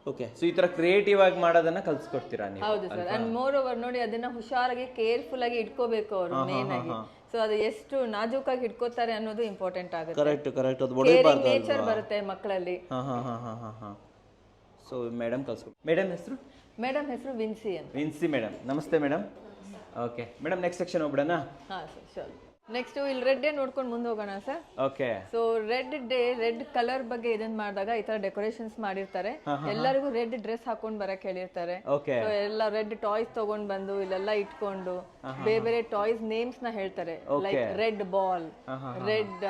ಓಕೆ, ಸೊ ಈ ತರ ಕ್ರಿಯೇಟಿವ್ ಆಗಿ ಮಾಡೋದನ್ನ ಕಲ್ಸ್ಕೊಡ್ತೀರಾ ನೀವು?
ಹೌದು ಸರ್. ಅಂಡ್ ಮೋರ್ ಓವರ್ ನೋಡಿ, ಅದನ್ನ ಹುಷಾರಾಗಿ ಕೇರ್ಫುಲ್ ಆಗಿ ಇಟ್ಕೋಬೇಕು ಅವರು ಮೇನ್ ಆಗಿ. ಸೊ ಅದು ಎಷ್ಟು ನಾಜೂಕಾಗಿ ಇಟ್ಕೋತಾರೆ ಅನ್ನೋದು ಇಂಪಾರ್ಟೆಂಟ್ ಆಗುತ್ತೆ.
ಕರೆಕ್ಟ್ ಅದು
ಕೇರಿಂಗ್ ನೇಚರ್ ಬರುತ್ತೆ ಮಕ್ಕಳಲ್ಲಿ.
ಸೊ ಮೇಡಮ್ ಕಲ್ಸ್ಕೊ. ಮೇಡಮ್ ಹೆಸರು?
ಮೇಡಮ್ ಹೆಸರು ವಿನ್ಸಿ ಅಂತ.
ವಿನ್ಸಿ ಮೇಡಮ್, ನಮಸ್ತೆ madam. Okay madam, next section ಹೋಗ್ಬಿಡೋಣ?
ಹಾಂ ಸರ್, ಶೋರ್. ನೆಕ್ಸ್ಟ್ ಇಲ್ಲಿ ರೆಡ್ ಡೇ ನೋಡ್ಕೊಂಡು ಮುಂದೆ ಹೋಗೋಣ sir.
Okay.
So red colour ಬಗ್ಗೆ ಇದನ್ನ ಮಾಡಿದಾಗ ಈ ತರ ಡೆಕೋರೇಷನ್ಸ್ ಮಾಡಿರ್ತಾರೆ. ಎಲ್ಲರಿಗೂ ರೆಡ್ ಡ್ರೆಸ್ ಹಾಕೊಂಡ್ ಬರಕ್ ಹೇಳಿರ್ತಾರೆ.
ಓಕೆ.
ಸೊ ಎಲ್ಲ ರೆಡ್ ಟಾಯ್ಸ್ ತಗೊಂಡ್ ಬಂದು ಇಲ್ಲೆಲ್ಲ ಇಟ್ಕೊಂಡು ಬೇರೆ ಬೇರೆ ಟಾಯ್ಸ್ ನೇಮ್ಸ್ ನ ಹೇಳ್ತಾರೆ. Like red ball, red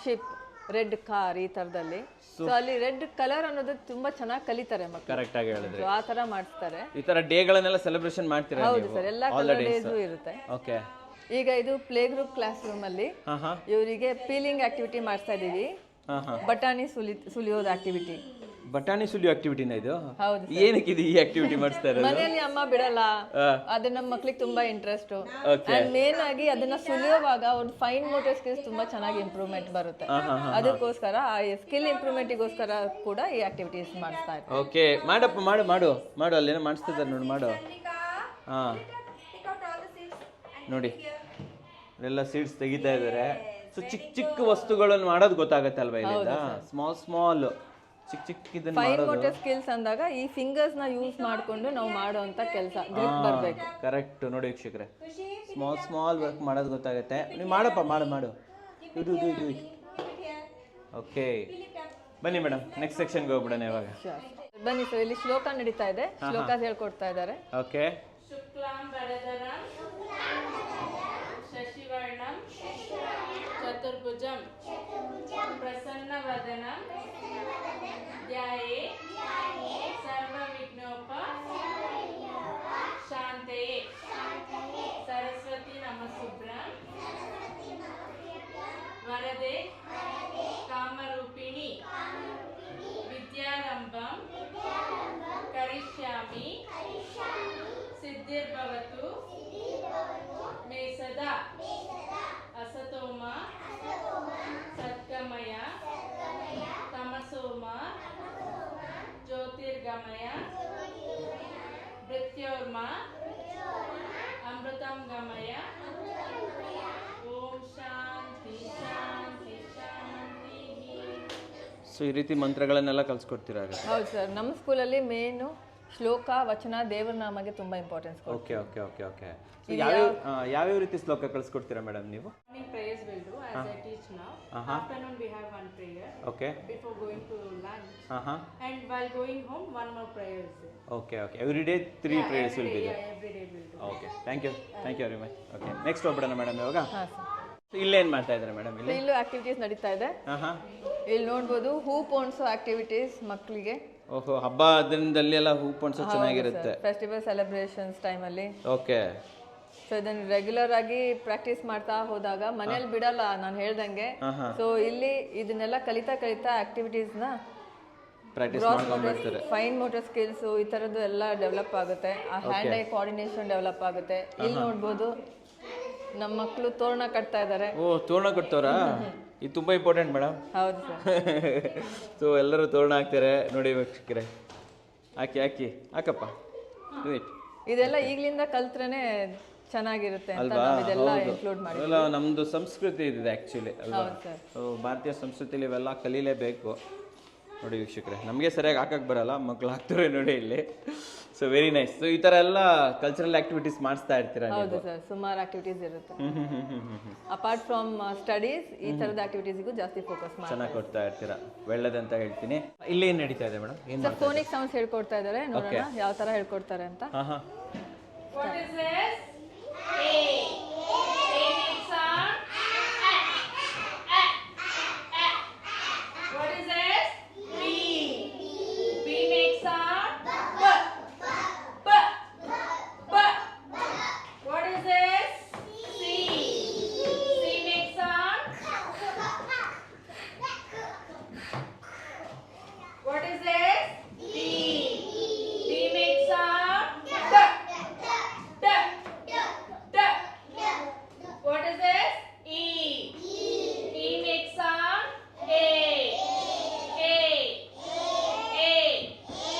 ship, red car, ಈ ತರದಲ್ಲಿ. ಸೊ ಅಲ್ಲಿ ರೆಡ್ ಕಲರ್ ಅನ್ನೋದು ತುಂಬಾ ಚೆನ್ನಾಗಿ ಕಲಿತಾರೆ ಮಕ್ಕಳು.
ಕರೆಕ್ಟ್ ಆಗಿ ಹೇಳಿದ್ರಿ.
ಆ ತರ ಮಾಡಿಸ್ತಾರೆ.
ಈ ತರ ಡೇಗಳನ್ನೆಲ್ಲ ಸೆಲೆಬ್ರೇಷನ್ ಮಾಡ್ತೀರಾ?
ಹೌದು ಸರ್, ಎಲ್ಲಾ ಕಲರ್ ಡೇಸ್ ಇರುತ್ತೆ.
ಓಕೆ.
ಈಗ ಇದು ಪ್ಲೇ ಗ್ರೂಪ್ ಕ್ಲಾಸ್ ರೂಮ್ ಅಲ್ಲಿ ಇವರಿಗೆ ಪೀಲಿಂಗ್ ಆಕ್ಟಿವಿಟಿ ಮಾಡಿಸ್ತಾ ಇದೀವಿ. ಬಟಾಣಿ ಸುಲಿಯೋದು ಆಕ್ಟಿವಿಟಿ.
ಬಟಾಣಿ ಸುಲಿಯೋ ಆಕ್ಟಿವಿಟಿನ ಇದು?
ಹೌದು.
ಏನಕ್ಕೆ ಇದು ಈ ಆಕ್ಟಿವಿಟಿ ಮಾಡಿಸ್ತಾ ಇರೋದು?
ಮನೆಯಲ್ಲಿ ಅಮ್ಮ ಬಿಡಲ್ಲ, ಅದು ನಮ್ಮ ಮಕ್ಳಿಗೆ ತುಂಬಾ ಇಂಟ್ರೆಸ್ಟ್. ಅಂಡ್ ಮೇನ್ ಆಗಿ ಅದನ್ನ ಸುಲಿಯುವಾಗ ಅವ್ರ ಫೈನ್ ಮೋಟರ್ ಸ್ಕಿಲ್ಸ್ ತುಂಬಾ ಚೆನ್ನಾಗಿ ಇಂಪ್ರೂವ್ಮೆಂಟ್ ಬರುತ್ತೆ. ಅದಕ್ಕೋಸ್ಕರ ಆ ಸ್ಕಿಲ್ ಇಂಪ್ರೂವ್ಮೆಂಟಿಗೋಸ್ಕರ ಕೂಡ ಈ ಆಕ್ಟಿವಿಟೀಸ್ ಮಾಡಿಸ್ತಾ ಇರ್ತಾರೆ.
ಓಕೆ, ಮಾಡಪ್ಪ, ಮಾಡು ಅಲ್ಲೇನೋ ಮಾಡಿಸ್ತಿದ್ದಾರೆ ನೋಡಿ, ಮಾಡು. ಹಾ ನೋಡಿ, ಎಲ್ಲ ಸೀಡ್ಸ್ ತೆಗಿತಾ ಇದ್ದಾರೆ. ಸೊ ಚಿಕ್ಕ ವಸ್ತುಗಳನ್ನು ಮಾಡೋದು ಗೊತ್ತಾಗತ್ತೆ ಅಲ್ವಾ ಇಲ್ಲಿಂದ? ಸ್ಮಾಲ್ ಚಿಕ್ಕ ಇದನ್ನ
ಫೈನ್ ಮೋಟರ್ ಸ್ಕಿಲ್ಸ್ ಅಂದಾಗ ಈ ಫಿಂಗರ್ಸ್ ನ ಯೂಸ್ ಮಾಡ್ಕೊಂಡು ನಾವು ಮಾಡುವಂತ ಕೆಲಸ ಗ್ರಿಪ್ ಬರಬೇಕು.
ಕರೆಕ್ಟ್ ನೋಡಿ ವೀಕ್ಷಕರೇ, ಸ್ಮಾಲ್ ವರ್ಕ್ ಮಾಡೋದು ಗೊತ್ತಾಗುತ್ತೆ. ನೀವು ಮಾಡಪ್ಪ, ಮಾಡು. ಇದು ಓಕೆ, ಬನ್ನಿ ಮೇಡಮ್, ನೆಕ್ಸ್ಟ್ ಸೆಕ್ಷನ್ಗೆ ಹೋಗ್ಬಿಡೋಣ ಇವಾಗ.
ಬನ್ನಿ ಸರ್, ಇಲ್ಲಿ ಶ್ಲೋಕ ನಡೀತಾ ಇದೆ. ಶ್ಲೋಕ ಹೇಳ್ಕೊಡ್ತಾ ಇದ್ದಾರೆ.
ಓಕೆ.
शशिवर्णं चतुर्भुजं प्रसन्नवदनं ध्यायेत् सर्वविघ्नोपशान्तये सरस्वती नमस्तुभ्यं वरदे कामरूपिणी विद्यारम्भं करिष्यामि सिद्धिर्भवतु मे सदा असतोमा सद्गमय तमसोमा ज्योतिर्गमय मृत्योर्मा अमृतं गमय. ओम शांति शांति शांति.
ಸೊ ಈ ರೀತಿ ಮಂತ್ರಗಳನ್ನೆಲ್ಲ ಕಲ್ಸ್ಕೊಡ್ತೀರಾ?
ಹೌದು ಸರ್, ನಮ್ಮ ಸ್ಕೂಲಲ್ಲಿ ಮೇನು ಶ್ಲೋಕ, ವಚನ, ದೇವರ ನಾಮಗೆ ತುಂಬಾ ಇಂಪಾರ್ಟೆನ್ಸ್ ಕೊಡ್ತೀವಿ.
ಓಕೆ. ಯಾವ ರೀತಿ ಶ್ಲೋಕ ಕಳಿಸ್ಕೊಡ್ತೀರಾ ಮೇಡಮ್ ನೀವು?
Morning prayers will do as I teach now. Afternoon we have one prayer.
Okay.
Before going to lunch. And while going home, one more prayer is there.
Okay. Every day 3 prayers will be there.
Yeah, every day will do.
Okay. Thank you very much. Okay. Next ಹೋಗ್ಬಿಡೋಣ madam ಇವಾಗ.
ಹಾಂ sir.
ಇಲ್ಲೇನು ಮಾಡ್ತಾ ಇದ್ದಾರೆ madam?
ಇಲ್ಲೂ activities ನಡೀತಾ ಇದೆ. ಇಲ್ಲಿ ನೋಡ್ಬೋದು ಹೂ ಪೋಣಿಸೋ ಆಕ್ಟಿವಿಟೀಸ್ ಮಕ್ಕಳಿಗೆ.
ಓಹೋ, ಹಬ್ಬ ದಿನದಲ್ಲಿ ಎಲ್ಲ ಹೂ ಪೋಣಿಸೋ ಚೆನ್ನಾಗಿರುತ್ತೆ.
ಫೆಸ್ಟಿವಲ್ ಸೆಲೆಬ್ರೇಷನ್ಸ್ ಟೈಮಲ್ಲಿ.
ಓಕೆ.
ಸೊ ಇದನ್ನ ರೆಗ್ಯುಲರ್ ಆಗಿ ಪ್ರಾಕ್ಟೀಸ್ ಮಾಡ್ತಾ ಹೋದಾಗ ಮನೇಲಿ ಬಿಡಲ್ಲ, ನಾನು ಹೇಳ್ದಂಗೆ. ಸೊ ಇಲ್ಲಿ ಇದನ್ನೆಲ್ಲ ಕಲಿತಾ ಆಕ್ಟಿವಿಟೀಸ್ನ
ಪ್ರಾಕ್ಟೀಸ್ ಮಾಡ್ಕೊಂಡ್ಬಿಡ್ತಾರೆ.
ಫೈನ್ ಮೋಟರ್ ಸ್ಕಿಲ್ಸ್ ಈ ಥರದ್ದು ಎಲ್ಲ ಡೆವಲಪ್ ಆಗುತ್ತೆ. ಆ ಹ್ಯಾಂಡ್ ಐ ಕೋಆರ್ಡಿನೇಷನ್ ಡೆವಲಪ್ ಆಗುತ್ತೆ. ಇಲ್ಲಿ ನೋಡ್ಬೋದು ನಮ್ಮ ಮಕ್ಕಳು ತೋರಣ ಕಟ್ತಾ ಇದ್ದಾರೆ.
ಓ, ತೋರಣ ಕಟ್ತವ್ರಾ? ಇದು ತುಂಬಾ ಇಂಪಾರ್ಟೆಂಟ್ ಮೇಡಮ್.
ಹೌದು ಸರ್.
ಸೊ ಎಲ್ಲರೂ ತೋರಣ ಹಾಕ್ತಾರೆ ನೋಡಿ ವೀಕ್ಷಕರೇ. ಹಾಕಪ್ಪ.
ಇದೆಲ್ಲ ಈಗಲಿಂದ ಕಲ್ತ್ರೇನೆ ಚೆನ್ನಾಗಿರುತ್ತೆ ಅಂತ ನಾವು ಇದೆಲ್ಲ ಇನ್ಕ್ಲೂಡ್ ಮಾಡಿ.
ಇವೆಲ್ಲ ನಮ್ದು ಸಂಸ್ಕೃತಿ ಇದೆ ಆಕ್ಚುಲಿ ಅಲ್ವಾ? ಭಾರತೀಯ ಸಂಸ್ಕೃತಿಲಿ ಇವೆಲ್ಲ ಕಲೀಲೇಬೇಕು ನೋಡಿ ವೀಕ್ಷಕರೇ. ನಮಗೆ ಸರಿಯಾಗಿ ಹಾಕಕ್ಕೆ ಬರಲ್ಲ, ಮಕ್ಳು ಹಾಕ್ತಾರೆ ನೋಡಿ ಇಲ್ಲಿ. So very nice. ಸೊ ಈ ತರ ಎಲ್ಲ ಕಲ್ಚರಲ್ ಆಕ್ಟಿವಿಟೀಸ್ ಮಾಡಿಸ್ತಾ ಇರ್ತೀರಾ?
ಹೌದು ಸರ್, ಸುಮಾರು ಆಕ್ಟಿವಿಟೀಸ್ ಇರುತ್ತೆ. ಅಪಾರ್ಟ್ ಫ್ರಮ್ ಸ್ಟಡೀಸ್ ಈ ತರದ ಆಕ್ಟಿವಿಟೀಸ್ಗೂ ಜಾಸ್ತಿ ಫೋಕಸ್ ಮಾಡಿ
ಚೆನ್ನಾಗಿ ಕೊಡ್ತಾ ಇರ್ತೀರಾ, ಒಳ್ಳೇದಂತ ಹೇಳ್ತೀನಿ. ಇಲ್ಲಿ ಏನ್ ನಡೀತಾ ಇದೆ ಮೇಡಮ್?
ಸರ್ ಫೋನಿಕ್ ಸೌಂಡ್ಸ್ ಹೇಳ್ಕೊಡ್ತಾ ಇದ್ದಾರೆ, ನೋಡೋಣ ಯಾವ ತರ ಹೇಳ್ಕೊಡ್ತಾರೆ ಅಂತ.
What is this? A. A makes sound.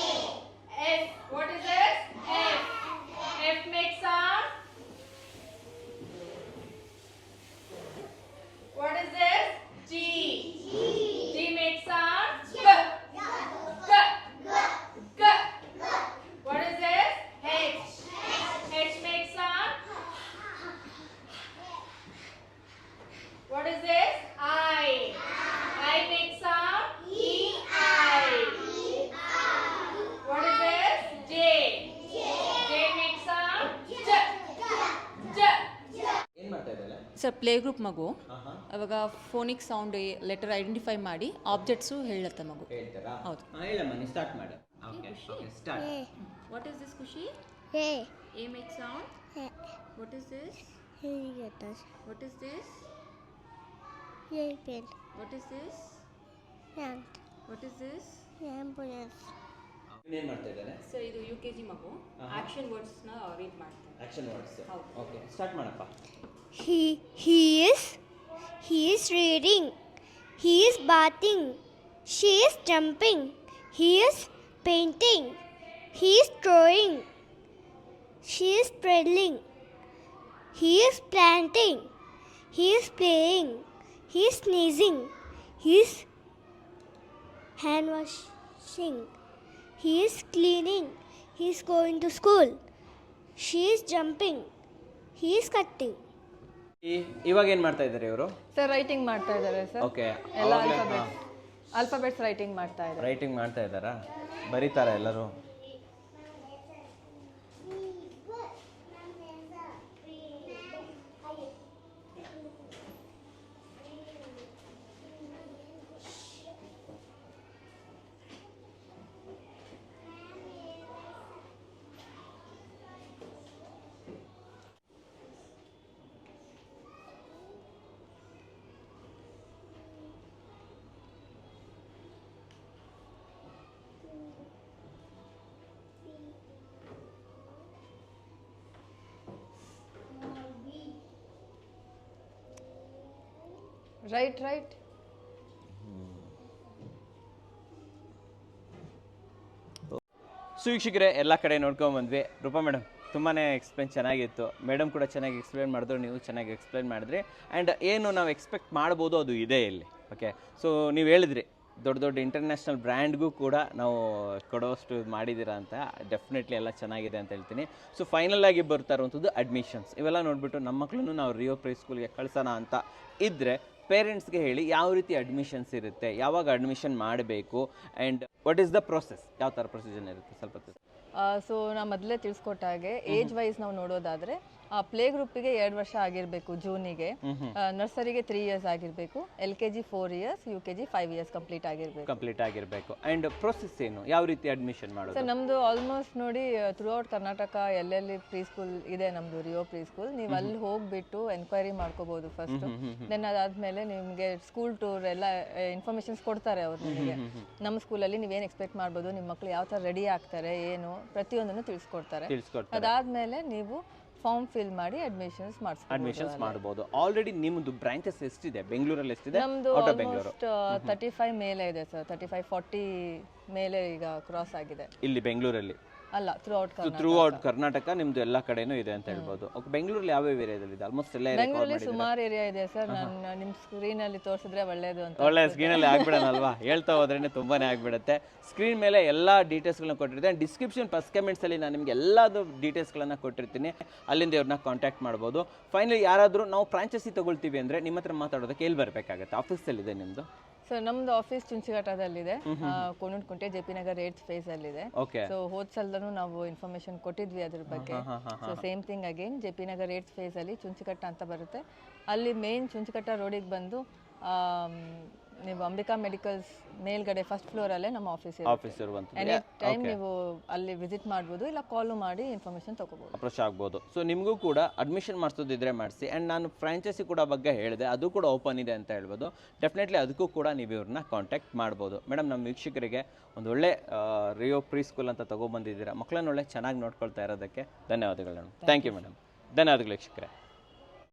Sir play group ಮಗು ಅವಾಗ ಫೋನಿಕ್ ಸೌಂಡ್ ಲೆಟರ್ ಐಡೆಂಟಿಫೈ ಮಾಡಿ ಆಬ್ಜೆಕ್ಟ್ಸು ಹೇಳುತ್ತೆ ಮಗು.
ಹೇಳ್ತಾರಾ?
ಹೌದು.
ಹೇಳಮ್ಮ, ನೀವು ಸ್ಟಾರ್ಟ್ ಮಾಡು. Okay start.
What is this ಖುಷಿ?
Hey.
A make sound.
Hey.
What is this?
Alligators.
What is this?
Elephant.
What is this?
Ant.
What is this?
Ambulance.
ಏನ್ ಮಾಡ್ತಾ ಇದ್ದಾನೆ?
ಸರ್ ಇದು UKG ಮಗು ಆಕ್ಷನ್ ವರ್ಡ್ಸ್ನ ರೀಡ್ ಮಾಡ್ತಾರೆ.
Action words.
ಹೌದು.
Okay start ಮಾಡಪ್ಪ.
He is reading. He is bathing. She is jumping. He is painting. He is drawing. She is spelling. He is planting. He is playing. He is sneezing. He is hand washing. He is cleaning. He is going to school. She is jumping. He is cutting.
ಇವಾಗ ಏನ್ ಮಾಡ್ತಾ ಇದ್ದಾರೆ ಇವರು?
Sir writing ಮಾಡ್ತಾ ಇದ್ದಾರೆ sir.
Okay,
ಎಲ್ಲ alphabets writing ಮಾಡ್ತಾ ಇದ್ದಾರೆ.
ರೈಟಿಂಗ್ ಮಾಡ್ತಾ ಇದ್ದಾರಾ? ಬರೀತಾರ ಎಲ್ಲರೂ?
ರೈಟ್.
ಸೊ ವೀಕ್ಷಕರೇ, ಎಲ್ಲ ಕಡೆ ನೋಡ್ಕೊಂಬಂದ್ವಿ. ರೂಪಾ ಮೇಡಮ್ ತುಂಬಾ ಎಕ್ಸ್ಪ್ಲೇನ್ ಚೆನ್ನಾಗಿತ್ತು. ಮೇಡಮ್ ಕೂಡ ಚೆನ್ನಾಗಿ ಎಕ್ಸ್ಪ್ಲೇನ್ ಮಾಡಿದ್ರು, ನೀವು ಚೆನ್ನಾಗಿ ಎಕ್ಸ್ಪ್ಲೇನ್ ಮಾಡಿದ್ರಿ. ಆ್ಯಂಡ್ ಏನು ನಾವು ಎಕ್ಸ್ಪೆಕ್ಟ್ ಮಾಡ್ಬೋದು ಅದು ಇದೆ ಇಲ್ಲಿ. ಓಕೆ, ಸೊ ನೀವು ಹೇಳಿದ್ರಿ ದೊಡ್ಡ ದೊಡ್ಡ ಇಂಟರ್ನ್ಯಾಷನಲ್ ಬ್ರ್ಯಾಂಡ್ಗೂ ಕೂಡ ನಾವು ಕೊಡೋಷ್ಟು ಮಾಡಿದ್ದೀರಾ ಅಂತ. ಡೆಫಿನೆಟ್ಲಿ ಎಲ್ಲ ಚೆನ್ನಾಗಿದೆ ಅಂತ ಹೇಳ್ತೀನಿ. ಸೊ ಫೈನಲ್ ಆಗಿ ಬರ್ತಾ ಇರುವಂಥದ್ದು ಅಡ್ಮಿಷನ್ಸ್. ಇವೆಲ್ಲ ನೋಡಿಬಿಟ್ಟು ನಮ್ಮ ಮಕ್ಕಳನ್ನು ನಾವು ರಿಯೋ ಪ್ರೀ ಸ್ಕೂಲ್ಗೆ ಕಳ್ಸೋಣ ಅಂತ ಇದ್ದರೆ ಪೇರೆಂಟ್ಸ್ಗೆ ಹೇಳಿ ಯಾವ ರೀತಿ ಅಡ್ಮಿಷನ್ಸ್ ಇರುತ್ತೆ, ಯಾವಾಗ ಅಡ್ಮಿಷನ್ ಮಾಡಬೇಕು, and what is the process, ಯಾವ ಥರ ಪ್ರೊಸೀಜರ್ ಇರುತ್ತೆ ಸ್ವಲ್ಪ.
ಸೊ ನಾ ಮೊದಲೇ ತಿಳಿಸ್ಕೊಟ್ಟಾಗೆ ಏಜ್ ವೈಸ್ ನಾವು ನೋಡೋದಾದ್ರೆ ಪ್ಲೇ ಗ್ರೂಪಿಗೆ 2 ವರ್ಷ ಆಗಿರಬೇಕು ಜೂನಿಗೆ, ನರ್ಸರಿಗೆ 3 ಇಯರ್ಸ್ ಆಗಿರಬೇಕು, LKG 4 years, UKG 5 years complete ಆಗಿರಬೇಕು.
ಆ್ಯಂಡ್ ಪ್ರೊಸೆಸ್ ಏನು, ಯಾವ ರೀತಿ ಅಡ್ಮಿಷನ್ ಮಾಡೋದು?
ಸೊ ನಮ್ದು ಆಲ್ಮೋಸ್ಟ್ ನೋಡಿ ಥ್ರೂ ಔಟ್ ಕರ್ನಾಟಕ ಎಲ್ಲೆಲ್ಲಿ ಪ್ರೀ ಸ್ಕೂಲ್ ಇದೆ ನಮ್ದು ರಿಯೋ ಪ್ರೀ ಸ್ಕೂಲ್, ನೀವು ಅಲ್ಲಿ ಹೋಗ್ಬಿಟ್ಟು ಎನ್ಕ್ವೈರಿ ಮಾಡ್ಕೋಬಹುದು ಫಸ್ಟ್. ದೆನ್ ಅದಾದ್ಮೇಲೆ ನಿಮಗೆ ಸ್ಕೂಲ್ ಟೂರ್ ಎಲ್ಲ ಇನ್ಫಾರ್ಮೇಶನ್ಸ್ ಕೊಡ್ತಾರೆ ಅವ್ರು ನಿಮಗೆ. ನಮ್ಮ ಸ್ಕೂಲಲ್ಲಿ ನೀವೇನು ಎಕ್ಸ್ಪೆಕ್ಟ್ ಮಾಡ್ಬೋದು, ನಿಮ್ಮ ಮಕ್ಕಳು ಯಾವ ಥರ ರೆಡಿ ಆಗ್ತಾರೆ, ಏನು ಪ್ರತಿಯೊಂದನ್ನು ತಿಳಿಸ್ಕೊಡ್ತಾರೆ. ಅದಾದ್ಮೇಲೆ ನೀವು ಫಾರ್ಮ್ ಫಿಲ್ ಮಾಡಿ ಅಡ್ಮಿಷನ್ಸ್
ಮಾಡಬಹುದು. ಆಲ್ರೆಡಿ ನಿಮ್ಮದು ಬ್ರಾಂಚಸ್ ಎಷ್ಟಿದೆ? ಬೆಂಗಳೂರಲ್ಲಿ ಎಷ್ಟಿದೆ?
ನಮ್ದು ಆಲ್ಮೋಸ್ಟ್ 35 ಮೇಲೆ ಇದೆ ಸರ್. 35-40 ಮೇಲೆ ಈಗ ಕ್ರಾಸ್ ಆಗಿದೆ
ಇಲ್ಲಿ ಬೆಂಗಳೂರಲ್ಲಿ.
ಅಲ್ಲ,
ಥ್ರೂ ಔಟ್ ಕರ್ನಾಟಕ ನಿಮ್ದು ಎಲ್ಲ ಕಡೆನೂ ಇದೆ ಅಂತ ಹೇಳ್ಬೋದು. ಓಕೆ, ಬೆಂಗಳೂರಲ್ಲಿ ಯಾವ ಏರಿಯಾದಲ್ಲಿ ಇದೆ? ಆಲ್ಮೋಸ್ಟ್ ಎಲ್ಲ
ಬೆಂಗಳೂರಲ್ಲಿ ಸುಮಾರು ಏರಿಯಾ ಇದೆ ಸರ್. ನಾನು ನಿಮ್ಮ ಸ್ಕ್ರೀನ್ ಅಲ್ಲಿ ತೋರಿಸಿದ್ರೆ ಒಳ್ಳೇದು ಅಂತ.
ಒಳ್ಳೆ ಸ್ಕ್ರೀನಲ್ಲಿ ಆಗ್ಬಿಡೋಣಲ್ವಾ? ಹೇಳ್ತಾ ಹೋದ್ರೇನೆ ತುಂಬಾನೇ ಆಗ್ಬಿಡುತ್ತೆ. ಸ್ಕ್ರೀನ್ ಮೇಲೆ ಎಲ್ಲ ಡೀಟೇಲ್ಸ್ಗಳನ್ನ ಕೊಟ್ಟಿರ್ತೀನಿ. ಡಿಸ್ಕ್ರಿಪ್ಷನ್ ಫಸ್ಟ್ ಕಮೆಂಟ್ಸಲ್ಲಿ ನಾನು ನಿಮಗೆ ಎಲ್ಲದು ಡೀಟೇಲ್ಸ್ಗಳನ್ನ ಕೊಟ್ಟಿರ್ತೀನಿ, ಅಲ್ಲಿಂದ ಇವ್ರನ್ನ ಕಾಂಟ್ಯಾಕ್ಟ್ ಮಾಡ್ಬೋದು. ಫೈನಲಿ ಯಾರಾದರೂ ನಾವು ಫ್ರಾಂಚೈಸಿ ತಗೊಳ್ತೀವಿ ಅಂದರೆ ನಿಮ್ಮ ಹತ್ರ ಮಾತಾಡೋದಕ್ಕೆ ಎಲ್ಲಿ ಬರಬೇಕಾಗತ್ತೆ? ಆಫೀಸಲ್ಲಿದೆ ನಿಮ್ಮದು?
ಸರ್ ನಮ್ದು ಆಫೀಸ್ ಚುಂಚಿಘಟ್ಟದಲ್ಲಿದೆ, Konanakunte JP Nagar 8th phase ಅಲ್ಲಿದೆ. ಸೊ ಹೋದ್ ಸಲದೂ ನಾವು ಇನ್ಫಾರ್ಮೇಶನ್ ಕೊಟ್ಟಿದ್ವಿ ಅದ್ರ ಬಗ್ಗೆ. So same thing again JP Nagar 8th phase ಅಲ್ಲಿ ಚುಂಚಿಘಟ್ಟ ಅಂತ ಬರುತ್ತೆ. ಅಲ್ಲಿ ಮೇನ್ ಚುಂಚಿಘಟ್ಟ ರೋಡಿಗೆ ಬಂದು ನೀವು ಅಂಬಿಕಾ ಮೆಡಿಕಲ್ಸ್ ಮೇಲ್ಗಡೆ ಫಸ್ಟ್ ಫ್ಲೋರ್ ಅಲ್ಲೇ ನಮ್ಮ ಆಫೀಸ್ ಇರುತ್ತೆ. ಎನಿ ಟೈಮ್ ನೀವು ಅಲ್ಲಿ ವಿಸಿಟ್ ಮಾಡ್ಬೋದು, ಇಲ್ಲ ಕಾಲ್ ಮಾಡಿ ಇನ್ಫಾರ್ಮೇಶನ್ ತಗೋಬಹುದು,
ಅಪ್ರೋಚ್ ಆಗ್ಬೋದು. ಸೊ ನಿಮಗೂ ಕೂಡ ಅಡ್ಮಿಷನ್ ಮಾಡಿಸೋದಿದ್ರೆ ಮಾಡಿಸಿ. ಆ್ಯಂಡ್ ನಾನು ಫ್ರಾಂಚೈಸಿ ಕೂಡ ಬಗ್ಗೆ ಹೇಳಿದೆ, ಅದು ಕೂಡ ಓಪನ್ ಇದೆ ಅಂತ ಹೇಳ್ಬೋದು. ಡೆಫಿನೆಟ್ಲಿ ಅದಕ್ಕೂ ಕೂಡ ನೀವು ಇವ್ರನ್ನ ಕಾಂಟ್ಯಾಕ್ಟ್ ಮಾಡ್ಬೋದು. ಮೇಡಮ್, ನಮ್ಮ ವೀಕ್ಷಕರಿಗೆ ಒಂದು ಒಳ್ಳೆ ರಿಯೋ ಪ್ರೀ ಸ್ಕೂಲ್ ಅಂತ ತೊಗೊಬಂದಿದ್ದೀರಾ. ಮಕ್ಕಳನ್ನ ಒಳ್ಳೆ ಚೆನ್ನಾಗಿ ನೋಡ್ಕೊಳ್ತಾ ಇರೋದಕ್ಕೆ ಧನ್ಯವಾದಗಳು. Thank you madam. ಧನ್ಯವಾದಗಳು ವೀಕ್ಷಕರೇ.